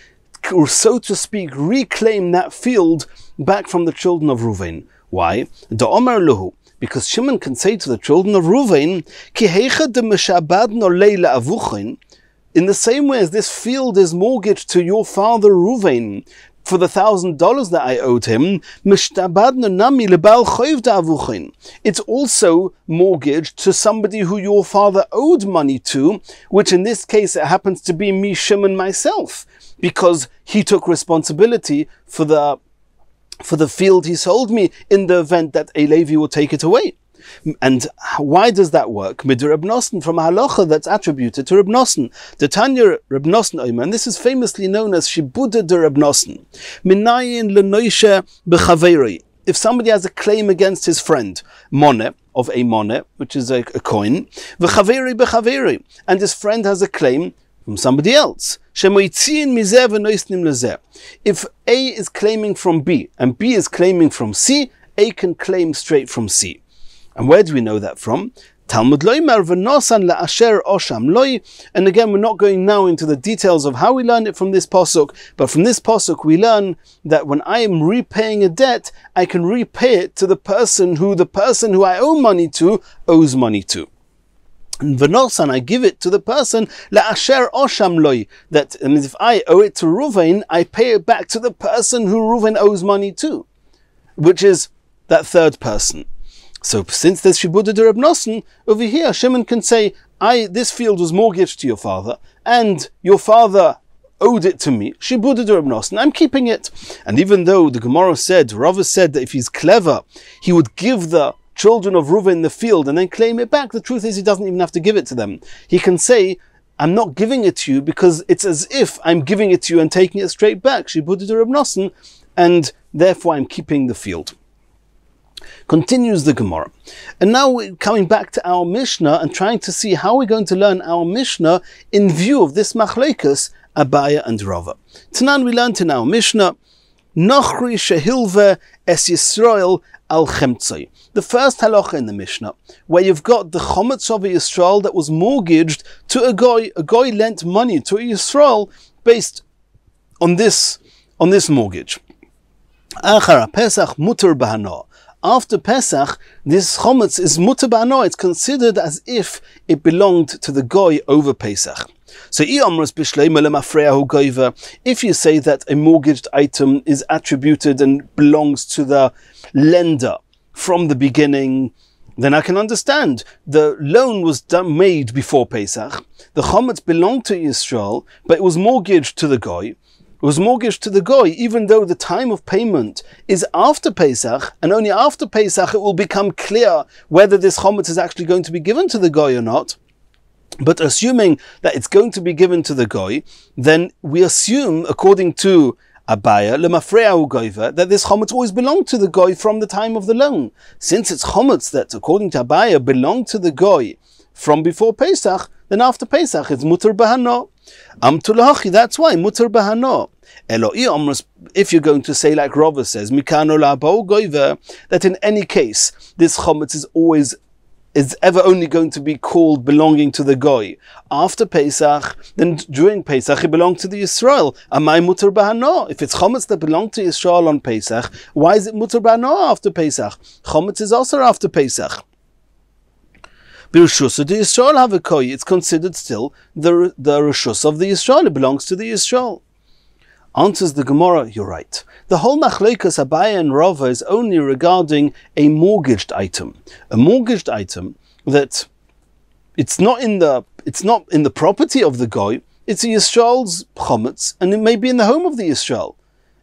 so to speak, reclaim that field back from the children of Ruvain. Why? Da Omar Luhu, because Shimon can say to the children of Ruvain, Ki heicha de meshabadno leila avuchin, in the same way as this field is mortgaged to your father Ruvain for the $1,000 that I owed him, it's also mortgaged to somebody who your father owed money to, which in this case it happens to be me, Shimon, myself, because he took responsibility for the field he sold me in the event that a Levi will take it away. And why does that work? Mid Reb Nosson, from a halacha that's attributed to Reb Nosson. The Tanya Reb Nosson Omer, and this is famously known as Shibuda de Reb Nosson. Minayin lenoisha b'chaveri. If somebody has a claim against his friend, moneh, of a moneh, which is a coin, v'chaveri b'chaveri, and his friend has a claim from somebody else. If A is claiming from B, and B is claiming from C, A can claim straight from C. And where do we know that from? Talmud loimer v'nosan la'asher osham loi. And again, we're not going now into the details of how we learn it from this pasuk, but from this pasuk we learn that when I am repaying a debt, I can repay it to the person who I owe money to owes money to. And v'nosan, I give it to the person la'asher osham loi. That means if I owe it to Ruvain, I pay it back to the person who Ruvain owes money to, which is that third person. So since there's Shibuda de Reb Nosson, over here Shimon can say, this field was mortgaged to your father, and your father owed it to me, Shibuda de Reb Nosson, I'm keeping it. And even though the Gemara said, Rava said that if he's clever, he would give the children of Reuven the field and then claim it back, the truth is he doesn't even have to give it to them. He can say, I'm not giving it to you because it's as if I'm giving it to you and taking it straight back, Shibuda de Reb Nosson, and therefore I'm keeping the field. Continues the Gemara. And now we're coming back to our Mishnah and trying to see how we're going to learn our Mishnah in view of this Machlekes, Abaya and Rava. Tanan, we learned in our Mishnah, Nochri Shehilve Es Yisrael Al Chemtzai. The first halacha in the Mishnah, where you've got the chometz of a Yisrael that was mortgaged to a goy. A goy lent money to a Yisrael based on this mortgage. Achar Pesach muter b'hana. After Pesach, this chometz is muter b'hana. It's considered as if it belonged to the goy over Pesach. So, if you say that a mortgaged item is attributed and belongs to the lender from the beginning, then I can understand. The loan was made before Pesach. The chometz belonged to Yisrael, but it was mortgaged to the goy. It was mortgaged to the goy, even though the time of payment is after Pesach, and only after Pesach it will become clear whether this chometz is actually going to be given to the goy or not. But assuming that it's going to be given to the goy, then we assume, according to Abaya, lemafreahu goiva, that this chometz always belonged to the goy from the time of the loan. Since it's chometz that, according to Abaya, belonged to the goy from before Pesach, then after Pesach it's muter b'hano. Amtulachi, that's why muter b'hano. If you're going to say like Rava says, mikano la'bo goiva, that in any case this chometz is ever only going to be called belonging to the goy after Pesach, then during Pesach it belonged to the Yisrael. Amai muter b'hano? If it's chometz that belonged to Yisrael on Pesach, why is it muter b'hano after Pesach? Chometz is also after Pesach. B'rishus of the Yisrael have a goy. It's considered still the rishus of the Yisrael. It belongs to the Yisrael. Answers the Gemara, you're right. The whole Machlekes Abaya and Rava is only regarding a mortgaged item. A mortgaged item that it's not in the property of the goy, it's a Yisrael's chometz, and it may be in the home of the Yisrael.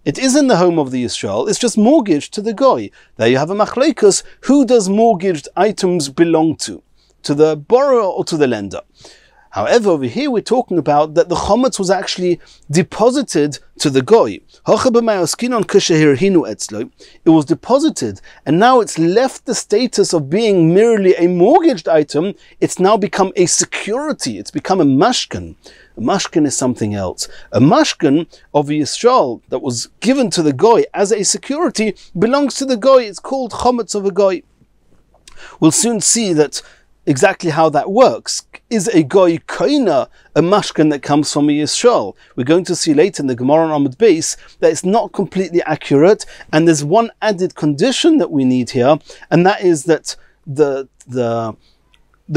It is in the home of the Yisrael, it's just mortgaged to the goy. There you have a Machlekes, who does mortgaged items belong to the borrower or to the lender? However, over here we're talking about that the chometz was actually deposited to the goy. It was deposited, and now it's left the status of being merely a mortgaged item. It's now become a security. It's become a mashkan. A mashkan is something else. A mashkan of Yisrael that was given to the goy as a security belongs to the goy. It's called chometz of a goy. We'll soon see that exactly how that works. Is a goy koina a mashkan that comes from a Yisrael? We're going to see later in the Gemara on Amud Beis that it's not completely accurate, and there's one added condition that we need here, and that is that the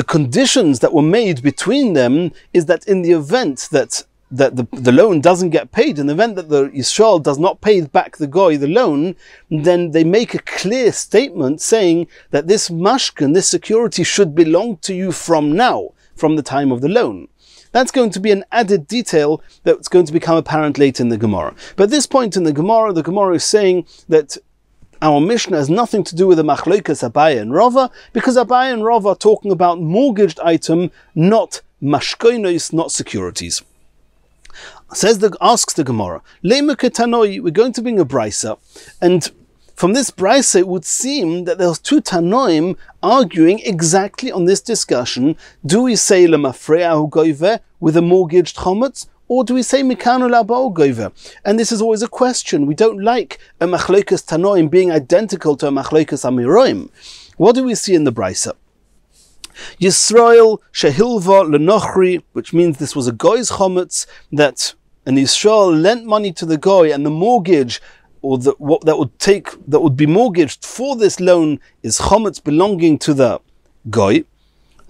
conditions that were made between them is that in the event that the loan doesn't get paid, in the event that the Yisrael does not pay back the goy the loan, then they make a clear statement saying that this mashkan, this security, should belong to you from now, from the time of the loan. That's going to be an added detail that's going to become apparent later in the Gemara. But at this point in the Gemara is saying that our Mishnah has nothing to do with the machlokas Abaye and Rava, because Abaye and Rava are talking about mortgaged item, not mashkonos, not securities. Asks the Gemara, we're going to bring a brisa, and from this brisa it would seem that there's two Tanoim arguing exactly on this discussion. Do we say lemafreahu goiver with a mortgaged chometz, or do we say mikanu labo goiver? And this is always a question. We don't like a machlokas Tanoim being identical to a machlokas Amiroim. What do we see in the brisa? Yisrael shehilva lenochri, which means this was a goy's chometz, that an Yisrael lent money to the goy, and the mortgage, or that would be mortgaged for this loan, is chometz belonging to the goy.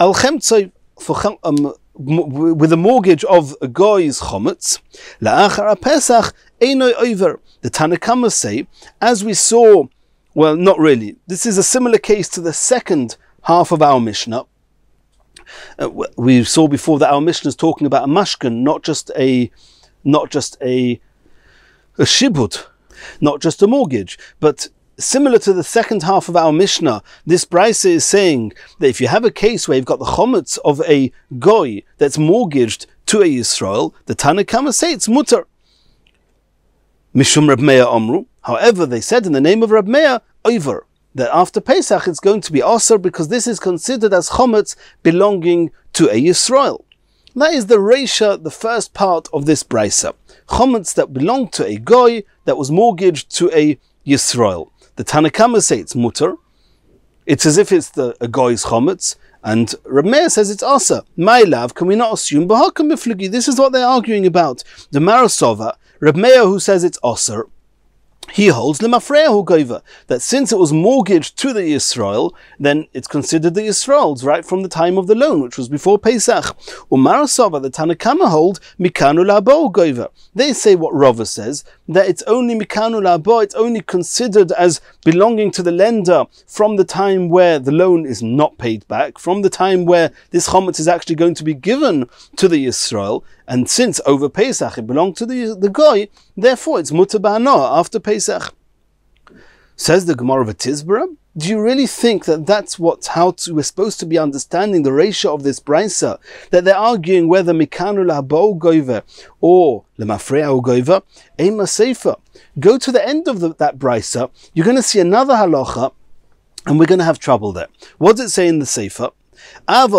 Al chemtzoi, with a mortgage of a goy's chometz, la'achar Pesach einoi over. The Tanna Kama say, as we saw, well, not really. This is a similar case to the second half of our Mishnah. We saw before that our Mishnah is talking about a mashkan, not just a shibud, not just a mortgage. But similar to the second half of our Mishnah, this brisa is saying that if you have a case where you've got the chometz of a goy that's mortgaged to a Yisrael, the Tanna Kama say it's mutter. Mishum Rab Meir Amru. However, they said in the name of Rab Meir, over, that after Pesach it's going to be Aser, because this is considered as chometz belonging to a Yisrael. That is the Reisha, the first part of this brisa. Chometz that belonged to a goy that was mortgaged to a Yisrael. The Tanna Kama say it's mutter. It's as if it's a goy's chometz, and Rab Meir says it's Aser. My love, can we not assume? This is what they're arguing about. The Marasova, Rab Meir, who says it's Aser, he holds lemafreahu goiver, that since it was mortgaged to the Yisrael, then it's considered the Yisrael's right from the time of the loan, which was before Pesach. Umarasava, the Tanna Kama hold mikanu labo goiver. They say what Rava says, that it's only mikanu labo, it's only considered as belonging to the lender from the time where the loan is not paid back, from the time where this chometz is actually going to be given to the Yisrael. And since over Pesach it belonged to the goy, therefore it's mutter ba'ana after Pesach. Says the Gemara of Tizbara, do you really think that that's we're supposed to be understanding the ratio of this brisa? That they're arguing whether mikanu labo goiver or lemafreahu goiver? Ema seifa. Go to the end of that brisa, you're going to see another halacha, and we're going to have trouble there. What does it say in the seifa? What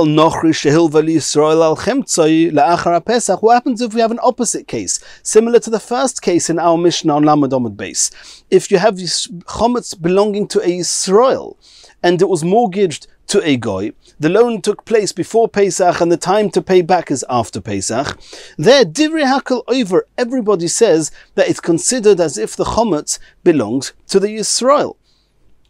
happens if we have an opposite case, similar to the first case in our Mishnah on Lamed Amud Beis? If you have chometz belonging to a Yisrael, and it was mortgaged to a goy, the loan took place before Pesach, and the time to pay back is after Pesach. There, divrei hakol over, everybody says that it's considered as if the chometz belongs to the Yisrael.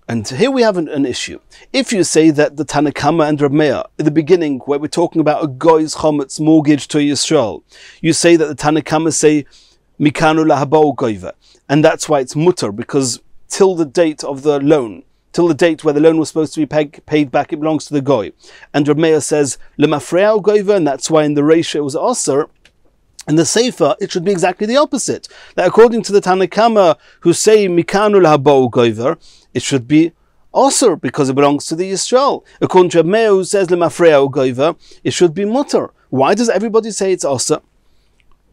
And here we have an issue. If you say that the Tanna Kama and Rab Meir, in the beginning, where we're talking about a goy's chometz mortgage to Yisrael, you say that the Tanna Kama say mikanu lahabo goiver, and that's why it's mutter, because till the date of the loan, till the date where the loan was supposed to be paid back, it belongs to the goy. And Rab Meir says lemafreahu goiver, and that's why in the ratio it was aser. In the Sefer, it should be exactly the opposite. That according to the Tanna Kama, who say mikanu lahabo goiver, it should be Osir, because it belongs to the Yisrael. According to Rab Meir, who says lemafreahu goiver, it should be mutter. Why does everybody say it's Asa?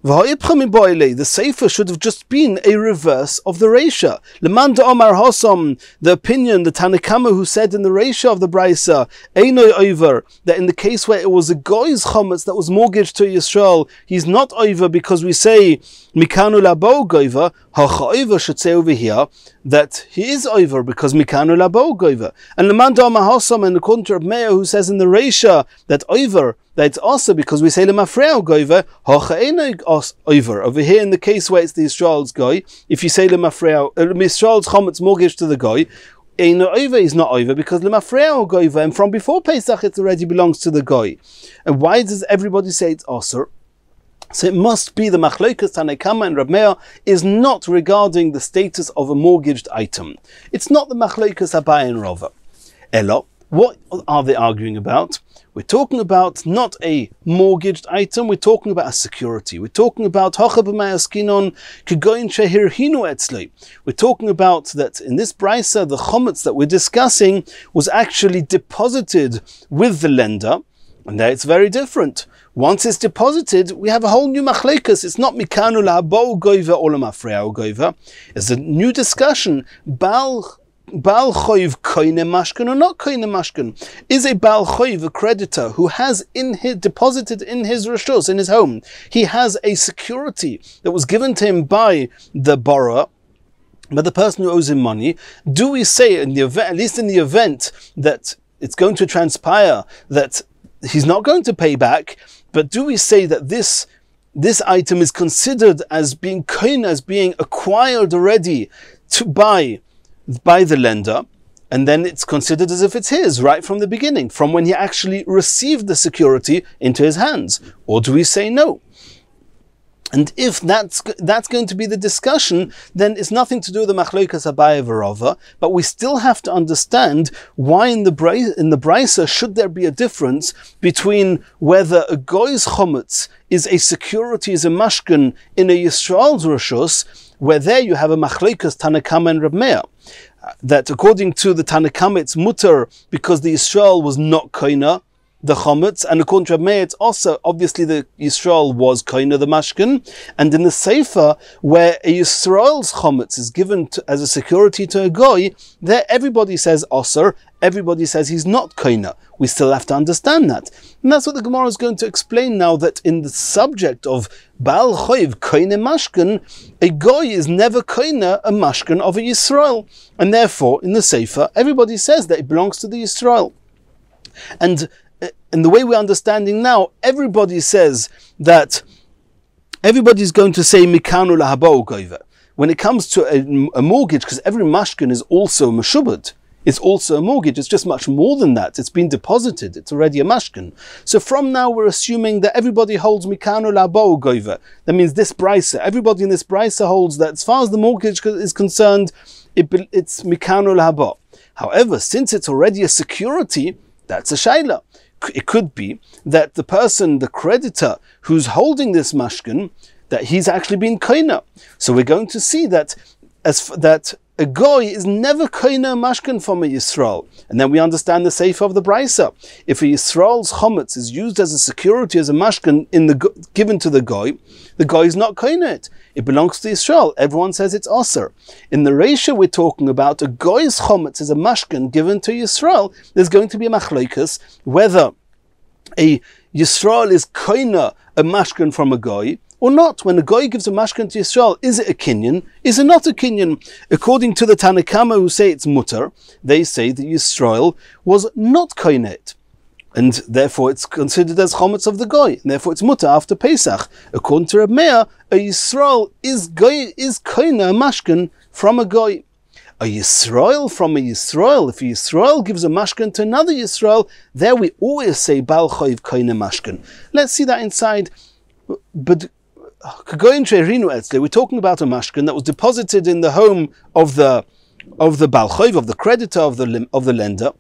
The Sefer should have just been a reverse of the Reisha. Lemanda Omar Hossam, the opinion, the Tanakama who said in the Reisha of the Braisa, Einoi over, that in the case where it was a Goy's Chometz that was mortgaged to Yisrael, he's not over because we say, Mikanu Labo Goiva, Hacha should say over here, that he is over because Mikanu Labo Goiva. And Lemanda Omar Hossam, and according to Rabbi Meir, who says in the Reisha, that over, that it's also because we say Lemafreau Goiva, Hacha Einoi over. Over here in the case where it's the Yisrael's guy, if you say Lemafreau, Yisrael's Chometz mortgage to the guy, over is not over because Lemafreau Goiva, and from before Pesach it already belongs to the guy. And why does everybody say it's Aser? So it must be the Machlokas Tanekama and Rabbi Meir is not regarding the status of a mortgaged item. It's not the Machlokas Abai and Rava. Elo, what are they arguing about? We're talking about not a mortgaged item, we're talking about a security. We're talking about We're talking about that in this brisa, the chometz that we're discussing was actually deposited with the lender, and there it's very different. Once it's deposited, we have a whole new machlekas. It's not mikanu la'abo goiva or lamafreau goiva. It's a new discussion. Baal choiv koine mashkin or not koine mashkin? Is a Baal choiv a creditor who has deposited in his reshus, in his home, he has a security that was given to him by the borrower, by the person who owes him money? Do we say, in the event, at least in the event that it's going to transpire that he's not going to pay back, but do we say that this item is considered as being koine, as being acquired already by the lender, and then it's considered as if it's his right from the beginning, from when he actually received the security into his hands? Or do we say no? And if that's going to be the discussion, then it's nothing to do with the Machlokas Abai v'Rava, but we still have to understand why in the Brisa should there be a difference between whether a Goy's Chometz is a security, is a mashkin in a Yisrael's Rishus, where there you have a Machlokas Tanakama and Rabbi Meir. That according to the Tanakama it's mutter because the Yisrael was not koina the chometz, and according to Rabbi Meir it's also obviously the Yisrael was koina the mashkin. And in the Sefer where a Yisrael's chometz is given as a security to a goy, there everybody says osir, everybody says he's not koina. We still have to understand that, and that's what the Gemara is going to explain now. That in the subject of Baal Choiv koine mashkin, a goy is never koina a mashkin of a Yisrael, and therefore in the Sefer everybody says that it belongs to the Yisrael. And in the way we're understanding now, everybody says that everybody's going to say mikanu lahabo goiva when it comes to a mortgage, because every mashkin is also meshubad. It's also a mortgage. It's just much more than that. It's been deposited. It's already a mashkin. So from now we're assuming that everybody holds mikanu lahabo goiva. That means this brisa, everybody in this brisa holds that as far as the mortgage is concerned, it's mikanu lahabo. However, since it's already a security, that's a shayla. It could be that the person, the creditor, who's holding this mashkin, that he's actually been koina. So we're going to see that a goy is never koina mashkin from a Yisrael. And then we understand the sefer of the brisa. If a Yisrael's chometz is used as a security, as a mashkin given to the goy is not koina it. It belongs to Yisrael. Everyone says it's aser. In the Reisha we're talking about a goy's chometz is a mashkin given to Yisrael. There's going to be a machlokas whether a Yisrael is koina a mashkin from a goy or not. When a goy gives a mashkin to Yisrael, is it a kinyan? Is it not a kinyan? According to the Tanakama who say it's mutter, they say that Yisrael was not koina it, and therefore it's considered as chometz of the goy, and therefore it's mutter after Pesach. According to Rabbi Meir, a Yisrael is koina a mashkin from a goy. A Yisrael from a Yisrael, if a Yisrael gives a mashkin to another Yisrael, there we always say Baal Choiv koina mashkin. Let's see that inside. But we're talking about a mashkin that was deposited in the home of the Baal Choiv, of the creditor, of the lender.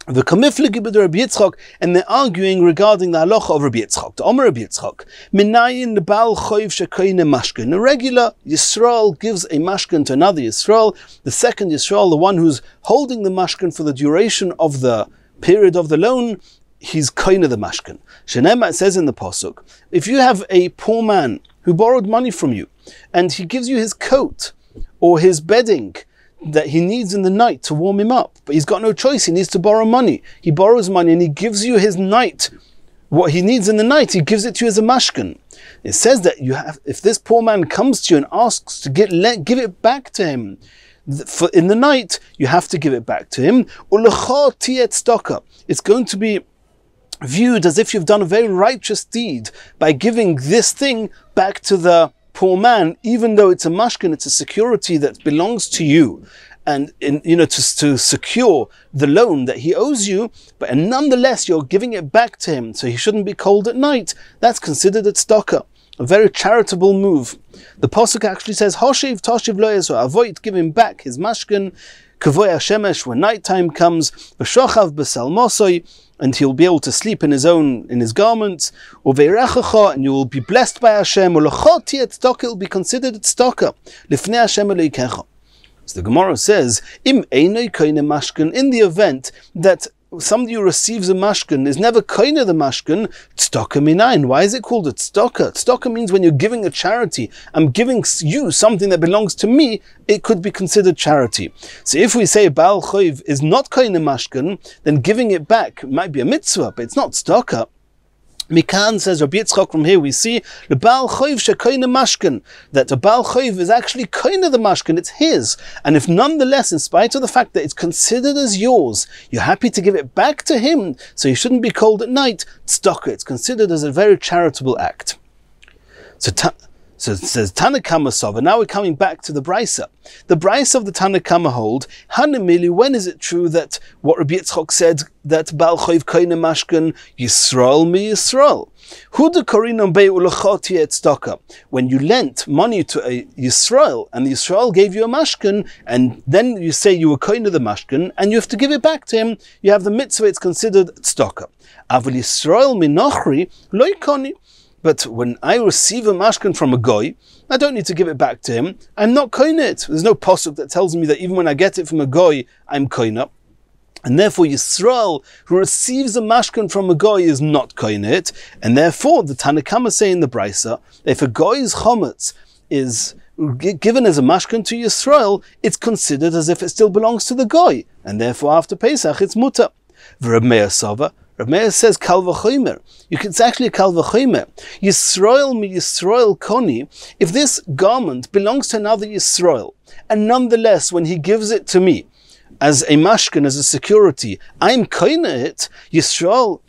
The kamiflegi b'd Rabbi Yitzchok, and they're arguing regarding the halacha of Rabbi Yitzchok. The Omer Rabbi Yitzchok, minayin Baal Choiv shekoine mashkin. A regular Yisrael gives a mashkin to another Yisrael. The second Yisrael, the one who's holding the mashkin for the duration of the period of the loan, he's koine the mashkin. Shenema, it says in the pasuk, if you have a poor man who borrowed money from you, and he gives you his coat or his bedding that he needs in the night to warm him up, but he's got no choice, he needs to borrow money. He borrows money and he gives you his night, what he needs in the night, he gives it to you as a mashkin. It says that if this poor man comes to you and asks to give it back to him, in the night, you have to give it back to him. It's going to be viewed as if you've done a very righteous deed by giving this thing back to the poor man, even though it's a mashkin, it's a security that belongs to you, and to secure the loan that he owes you, and nonetheless you're giving it back to him, so he shouldn't be cold at night. That's considered a tzedakah, a very charitable move. The pasuk actually says, "Hoshiv toshiv lo yezor," avoid giving back his mashkin, kavoy hashemesh, when nighttime comes, v'shochav b'salmosoi, and he'll be able to sleep in his garments, uveirachacha, and you will be blessed by Hashem, u'lochot tiyeh tzedakah, it will be considered a tzedakah, lifnei Hashem elokecha. So the Gemara says, Im einoi koine mashkin, in the event that somebody who receives a mashkin is never koine the mashkin, tzedakah minayin. Why is it called a tzedakah? Tzedakah means when you're giving a charity, I'm giving you something that belongs to me, it could be considered charity. So if we say Baal Choiv is not koine mashkin, then giving it back might be a mitzvah, but it's not tzedakah. Mikan, says Rabbi Yitzchok, from here we see the Baal Choiv shekoine mashkin, that a Baal Choiv is actually koine the mashkin, it's his. And if nonetheless, in spite of the fact that it's considered as yours, you're happy to give it back to him, so you shouldn't be cold at night, tzedakah, it's considered as a very charitable act. So it says Tanakama Sova. Now we're coming back to the Brisa. The Brisa of the Tanakama hold, Hanamili, when is it true that what Rabbi Yitzchok said, that Baal Choiv koine mashkin, Yisrael mi Yisrael? When you lent money to a Yisrael, and the Yisrael gave you a mashkin, and then you say you were koine the mashkin, and you have to give it back to him, you have the mitzvah, it's considered tzedakah. Avol Yisrael mi Nochri lo yikoni. But when I receive a mashkin from a goy, I don't need to give it back to him. I'm not koine it. There's no pasuk that tells me that even when I get it from a goy, I'm koine. And therefore Yisrael, who receives a mashkin from a goy, is not koine it. And therefore the Tanakama say in the Brisa, if a goy's chometz is given as a mashkin to Yisrael, it's considered as if it still belongs to the goy. And therefore after Pesach it's mutar. V'Reb Meir Sova, Reb Meir says kal v'chomer. It's actually a kal v'chomer. Yisrael mi Yisrael koni. If this garment belongs to another Yisrael, and nonetheless when he gives it to me as a mashkin, as a security, I'm koine it, Yisrael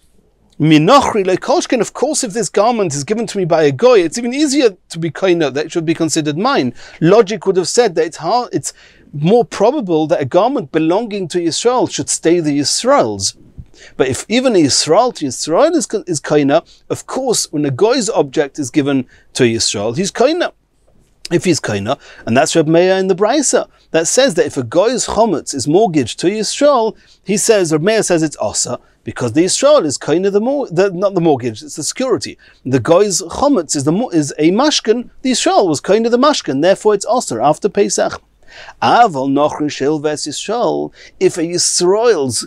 mi nochri lekoshkin. Of course, if this garment is given to me by a goy, it's even easier to be koine, that it should be considered mine. Logic would have said that it's more probable that a garment belonging to Yisrael should stay the Yisrael's. But if even a Yisrael to Yisrael is koine, of course, when a goy's object is given to Yisrael, he's koine. If he's koine, and that's Reb Meir in the Brisa, that says that if a goy's chometz is mortgaged to Yisrael, he says, Reb Meir says it's osa, because the Yisrael is koine not the mortgage, it's the security. The goy's chometz is a mashkin, the Yisrael was koine the mashkin, therefore it's osa after Pesach. Aval nochri shel ves Yisrael, if a Yisrael's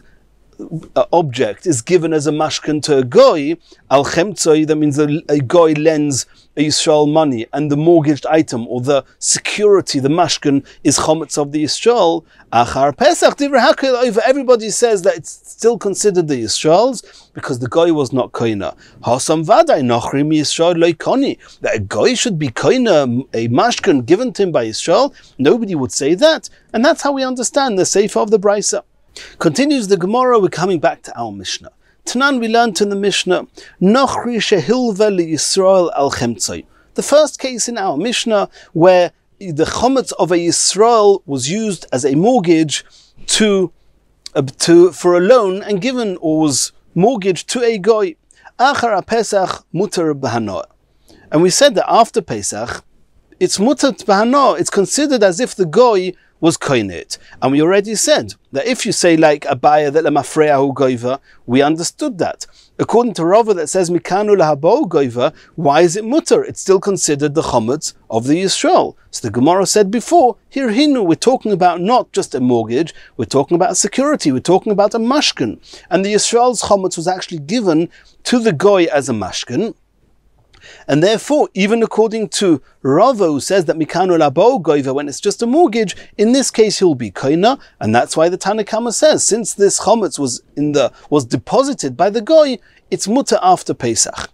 object is given as a mashkin to a goy, al chemtzoi, that means a goy lends a Yisrael money, and the mortgaged item or the security, the mashkin, is chometz of the Yisrael. Achar Pesach, everybody says that it's still considered the Yisrael's because the goy was not koine. Hasam vaday nochri mi Yisrael lo koni, that a goy should be koine a mashkin given to him by Yisrael. Nobody would say that, and that's how we understand the sefer of the Brisa. Continues the Gemara, we're coming back to our Mishnah. Tanan, we learned in the Mishnah, Nochri shehilva li Yisrael al chemtzai. The first case in our Mishnah where the chometz of a Yisrael was used as a mortgage for a loan and given, or was mortgaged to a goy. Achar Pesach mutar b'hanoah. And we said that after Pesach, it's mutat bahana. It's considered as if the goy was koinit. And we already said that if you say like Abaya that lemafreahu goiva, we understood that. According to Rava that says mikanu lahabo goiva, why is it mutter? It's still considered the chometz of the Yisrael. So the Gemara said before, here hinu, we're talking about not just a mortgage, we're talking about security, we're talking about a mashkin. And the Yisrael's chometz was actually given to the goy as a mashkin. And therefore, even according to Rava, who says that mikanu labo goiva, when it's just a mortgage, in this case he'll be koina, and that's why the Tanna Kama says, since this chometz was deposited by the goy, it's mutter after Pesach.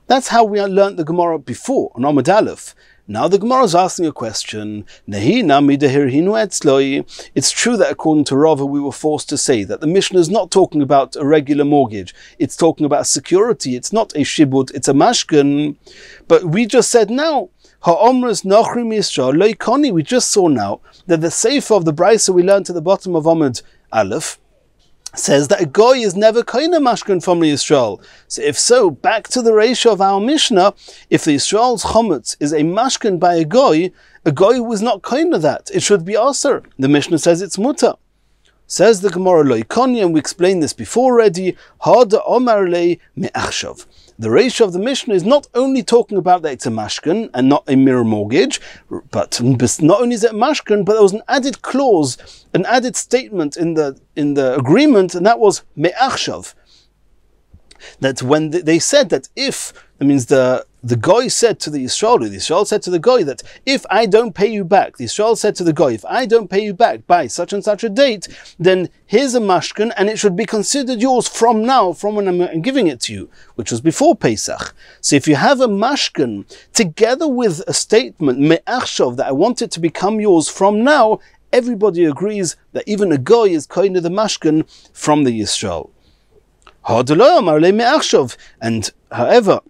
That's how we learnt the Gemara before on Amud Aleph. Now the Gemara is asking a question. It's true that according to Rava we were forced to say that the Mishnah is not talking about a regular mortgage. It's talking about security. It's not a shibud, it's a mashkin. But we just said now, we just saw now that the sefer of the Brisa we learned at the bottom of Amud Aleph says that a goy is never koina mashkin from the Yisrael. So if so, back to the ratio of our Mishnah, if the Yisrael's chometz is a mashkin by a goy was not koina that. It should be aser. The Mishnah says it's mutter. Says the Gemara lo ikoni, and we explained this before already, hada omar le me'achshav. The ratio of the Mishnah is not only talking about that it's a mashkin and not a mirror mortgage, but not only is it a mashkin, but there was an added clause, an added statement in the agreement, and that was me'achshav. That when they said that if, that means the goy said to the Yisrael said to the goy that if I don't pay you back, the Yisrael said to the goy, if I don't pay you back by such and such a date, then here's a mashkin and it should be considered yours from now, from when I'm giving it to you, which was before Pesach. So if you have a mashkin together with a statement, me'achshav, that I want it to become yours from now, everybody agrees that even a goy is koine the mashkin from the Yisrael. And however,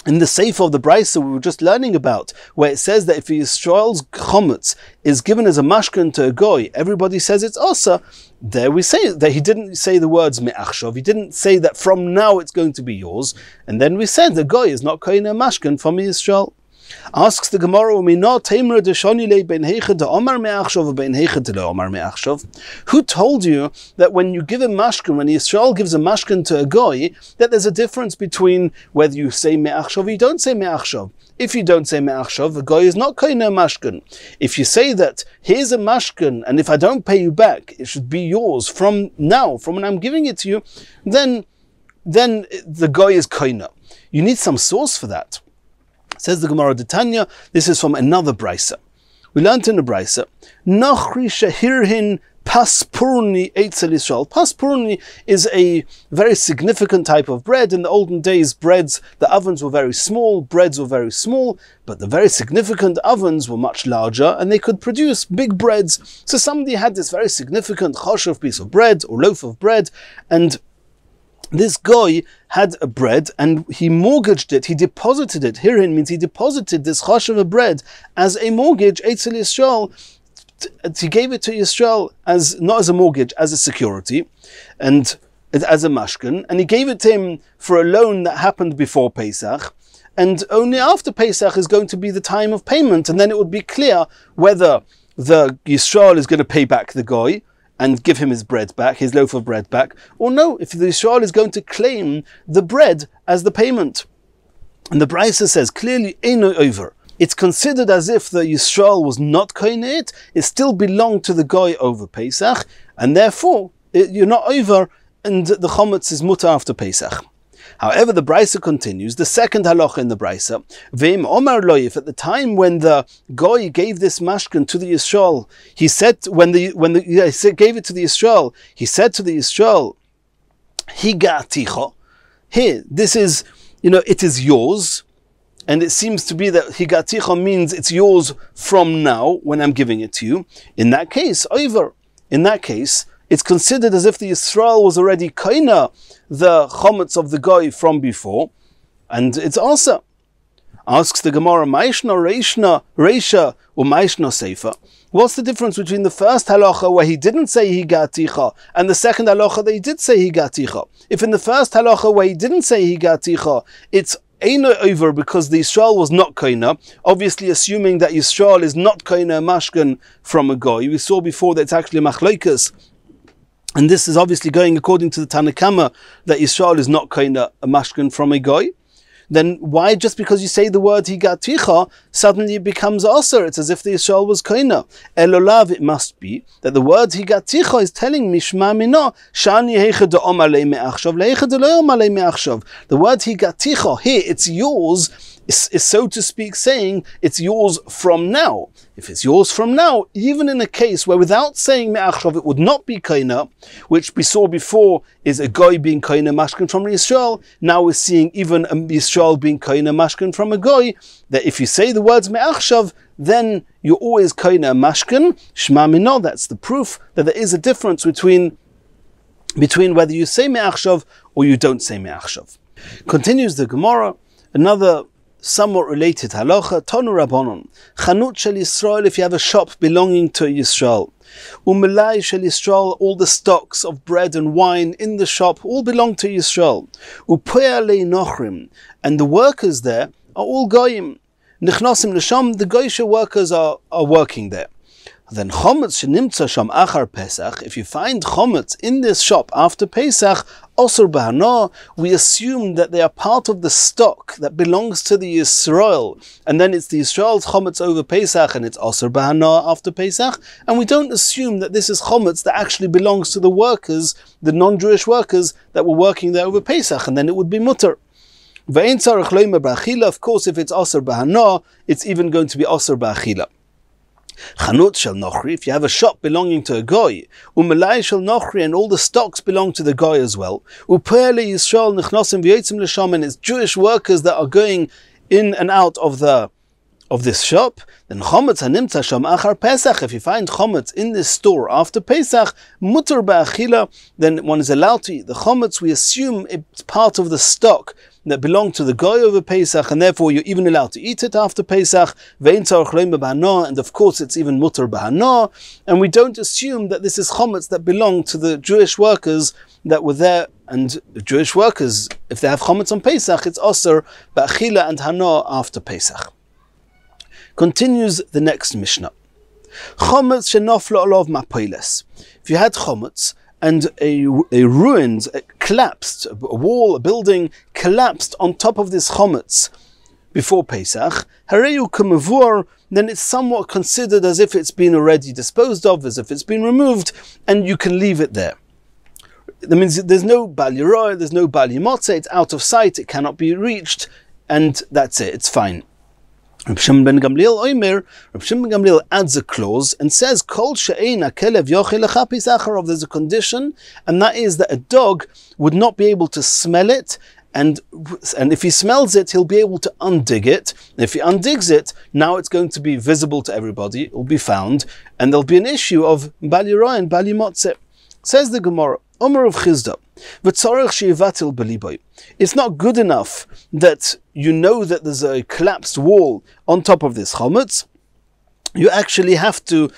in the sefer of the Brisa we were just learning about, where it says that if Yisrael's chometz is given as a mashkin to a goy, everybody says it's osa. There we say that he didn't say the words me'achshav, he didn't say that from now it's going to be yours, and then we said the goy is not koine a mashkin from Yisrael. Asks the Gemara, who told you that when you give a mashkin, when Yisrael gives a mashkin to a goy, that there's a difference between whether you say me'achshav or you don't say me'achshav? If you don't say me'achshav, a goy is not koine a mashkin. If you say that here's a mashkin, and if I don't pay you back, it should be yours from now, from when I'm giving it to you, then the goy is koine. You need some source for that. Says the Gemara de Tanya, this is from another Brisa. We learned in the Brisa, Nachri shehirhin paspurni eitzel Yisrael. Paspurni is a very significant type of bread. In the olden days, the ovens were very small, breads were very small, but the very significant ovens were much larger and they could produce big breads. So somebody had this very significant choshev piece of bread or loaf of bread, and this goy had a bread and he mortgaged it, he deposited it. Herein means he deposited this choshev of bread as a mortgage, Eitzel Yisrael. He gave it to Yisrael as not as a mortgage, as a security, and as a mashkin, and he gave it to him for a loan that happened before Pesach, and only after Pesach is going to be the time of payment, and then it would be clear whether the Yisrael is going to pay back the goy and give him his bread back, his loaf of bread back, or no, if the Yisrael is going to claim the bread as the payment. And the Brisa says clearly, Eino over. It's considered as if the Yisrael was not koine it still belonged to the goy over Pesach, and therefore you're not over, and the chometz is mutter after Pesach. However, the Brisa continues, the second halacha in the Brisa, Ve'im Omar Loif, at the time when the goy gave this mashkin to the Yisrael, he said, when he gave it to the Yisrael, he said to the Yisrael, Higaticha, here, this is, it is yours, and it seems to be that Higaticha means it's yours from now, when I'm giving it to you. In that case, over. In that case, it's considered as if the Yisrael was already kaina the chometz of the goy from before, and it's also. Asks the Gemara, Maishna Reisha or Maishna Sefer. What's the difference between the first halacha where he didn't say higaticha and the second halacha that he did say higaticha? If in the first halacha where he didn't say higaticha, it's Eino over because the Yisrael was not koina, obviously assuming that Yisrael is not koina mashkan from a goy. We saw before that it's actually a machlokas, and this is obviously going according to the Tanakama that Yisrael is not koina a mashkan from a goy. Then why, just because you say the word higaticha, suddenly it becomes aser? It's as if the Yisrael was koina. Elolav, it must be that the word higaticha is telling mishma mina shani heicha de'om alei me'achshav leicha de'lo alei me'achshav. The word higaticha here, it's yours, is so to speak saying it's yours from now. If it's yours from now, even in a case where without saying me'achshav it would not be koina, which we saw before is a goy being koina mashkin from Yisrael, now we're seeing even a Yisrael being koina mashkin from a goy, that if you say the words me'achshav, then you're always koina mashkin. Shma mino, that's the proof that there is a difference between whether you say me'achshav or you don't say me'achshav. Continues the Gemara, another somewhat related halacha, Tonu Rabbanon, Chanut shel Yisrael, if you have a shop belonging to Yisrael, Umelai shel Yisrael, all the stocks of bread and wine in the shop all belong to Yisrael, Upea lei nochrim, and the workers there are all goyim, Nichnasim l'sham, the goyisha workers are working there. Then chometz shenimtza sham achar Pesach, if you find chometz in this shop after Pesach, osur b'hana, we assume that they are part of the stock that belongs to the Yisrael, and then it's the Yisrael's chometz over Pesach, and it's osur b'hana after Pesach, and we don't assume that this is chometz that actually belongs to the workers, the non-Jewish workers that were working there over Pesach, and then it would be mutter. Of course, if it's osur b'hana, it's even going to be osur b'achila. Chanut shel nochri, if you have a shop belonging to a goy, umelai shel nochri, and all the stocks belong to the goy as well, upe'le Yisrael nichnosim v'yotzim l'sham, and it's Jewish workers that are going in and out of this shop, then chometz hanimtza sham achar Pesach, if you find chometz in this store after Pesach, mutter ba'achila, then one is allowed to eat the chometz. We assume it's part of the stock that belong to the goy over Pesach, and therefore you're even allowed to eat it after Pesach. And of course it's even mutter b'hana, and we don't assume that this is chometz that belong to the Jewish workers that were there, and the Jewish workers, if they have chometz on Pesach, it's osur b'achila and hana after Pesach. Continues the next Mishnah. Chometz shenofla olav mapoiles. If you had chometz and a ruined, collapsed, a wall, a building collapsed on top of this chometz before Pesach, hareyu k'mavur, then it's somewhat considered as if it's been already disposed of, as if it's been removed, and you can leave it there. That means there's no bal yiroy, there's no bal yimotze, it's out of sight, it cannot be reached, and that's it, it's fine. Rabbi Shimon ben Gamliel adds a clause and says, Kol she'ein ha'kelev yochel lechapis acharov, there's a condition, and that is that a dog would not be able to smell it, and if he smells it, he'll be able to undig it. And if he undigs it, now it's going to be visible to everybody, it will be found, and there'll be an issue of bal yiroy and bal yimotze. Says the Gemara, Omer of Chizda, it's not good enough that you know that there's a collapsed wall on top of this chometz. You actually have to,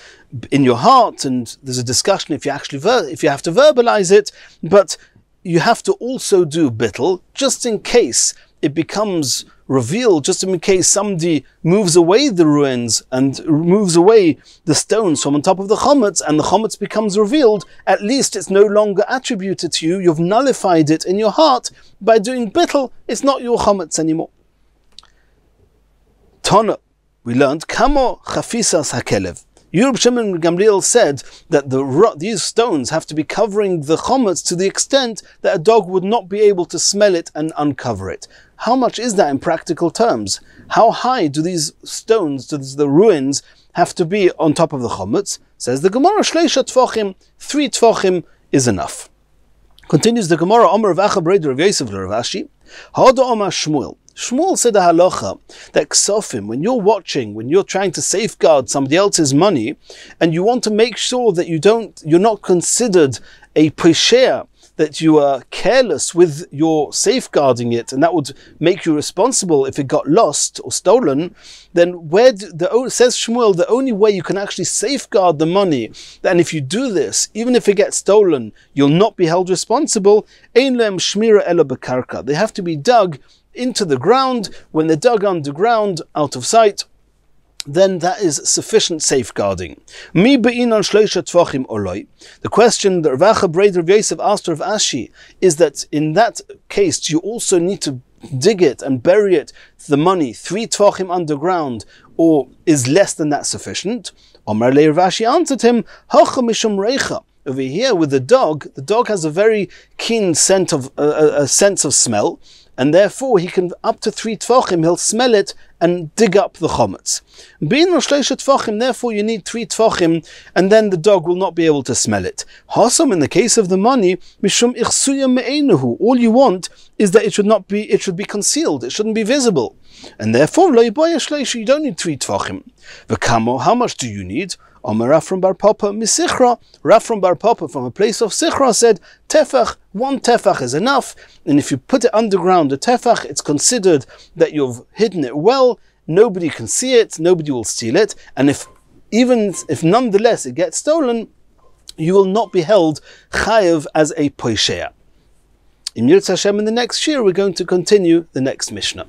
in your heart, and there's a discussion if you have to verbalize it, but you have to also do bittul, just in case it becomes revealed, just in case somebody moves away the ruins and moves away the stones from on top of the chometz, and the chometz becomes revealed, at least it's no longer attributed to you. You've nullified it in your heart by doing bittul. It's not your chometz anymore. Tana, we learned, Kamo chafisas hakelev. Rabbi Shimon ben Gamliel said that these stones have to be covering the chometz to the extent that a dog would not be able to smell it and uncover it. How much is that in practical terms? How high do these stones, the ruins, have to be on top of the chometz? Says the Gemara, shleisha tfochim, 3 tfochim is enough. Continues the Gemara, Omer of Acha Breder of Yosef Rav Ashi, Hada Omer Shmuel. Shmuel said a halacha that ksofim, when you're watching, when you're trying to safeguard somebody else's money, and you want to make sure that you're not considered a pesher, that you are careless with your safeguarding it, and that would make you responsible if it got lost or stolen, then says Shmuel, the only way you can actually safeguard the money, and if you do this, even if it gets stolen, you'll not be held responsible, ein lehem shmira ela bekarka. They have to be dug into the ground, when they're dug underground, out of sight, then that is sufficient safeguarding. The question that Rav Acha Breder Rav Yosef asked Rav Ashi is that in that case, you also need to dig it and bury it, the money, 3 tvachim underground, or is less than that sufficient? Omar le Rav Ashi answered him, Hacha mishum reicha. Over here with the dog has a very keen sense of smell, and therefore he can, up to 3 tvachim, he'll smell it and dig up the chometz. Being shleisha tvachim, therefore you need 3 tvachim, and then the dog will not be able to smell it. Hasam, in the case of the money, mishum ichsuya me'enuhu. All you want is that it should be concealed, it shouldn't be visible, and therefore lo yibaya shleisha, you don't need 3 tvachim. V'kamo, how much do you need? Omer Rav from Bar Papa misichra. Rav from Bar Papa, from a place of sichra, said tefach, 1 tefach is enough, and if you put it underground, a tefach, it's considered that you've hidden it well, nobody can see it, nobody will steal it, and if nonetheless it gets stolen, you will not be held chayev as a poishea. In Yitzchok, in the next shiur, we're going to continue the next Mishnah.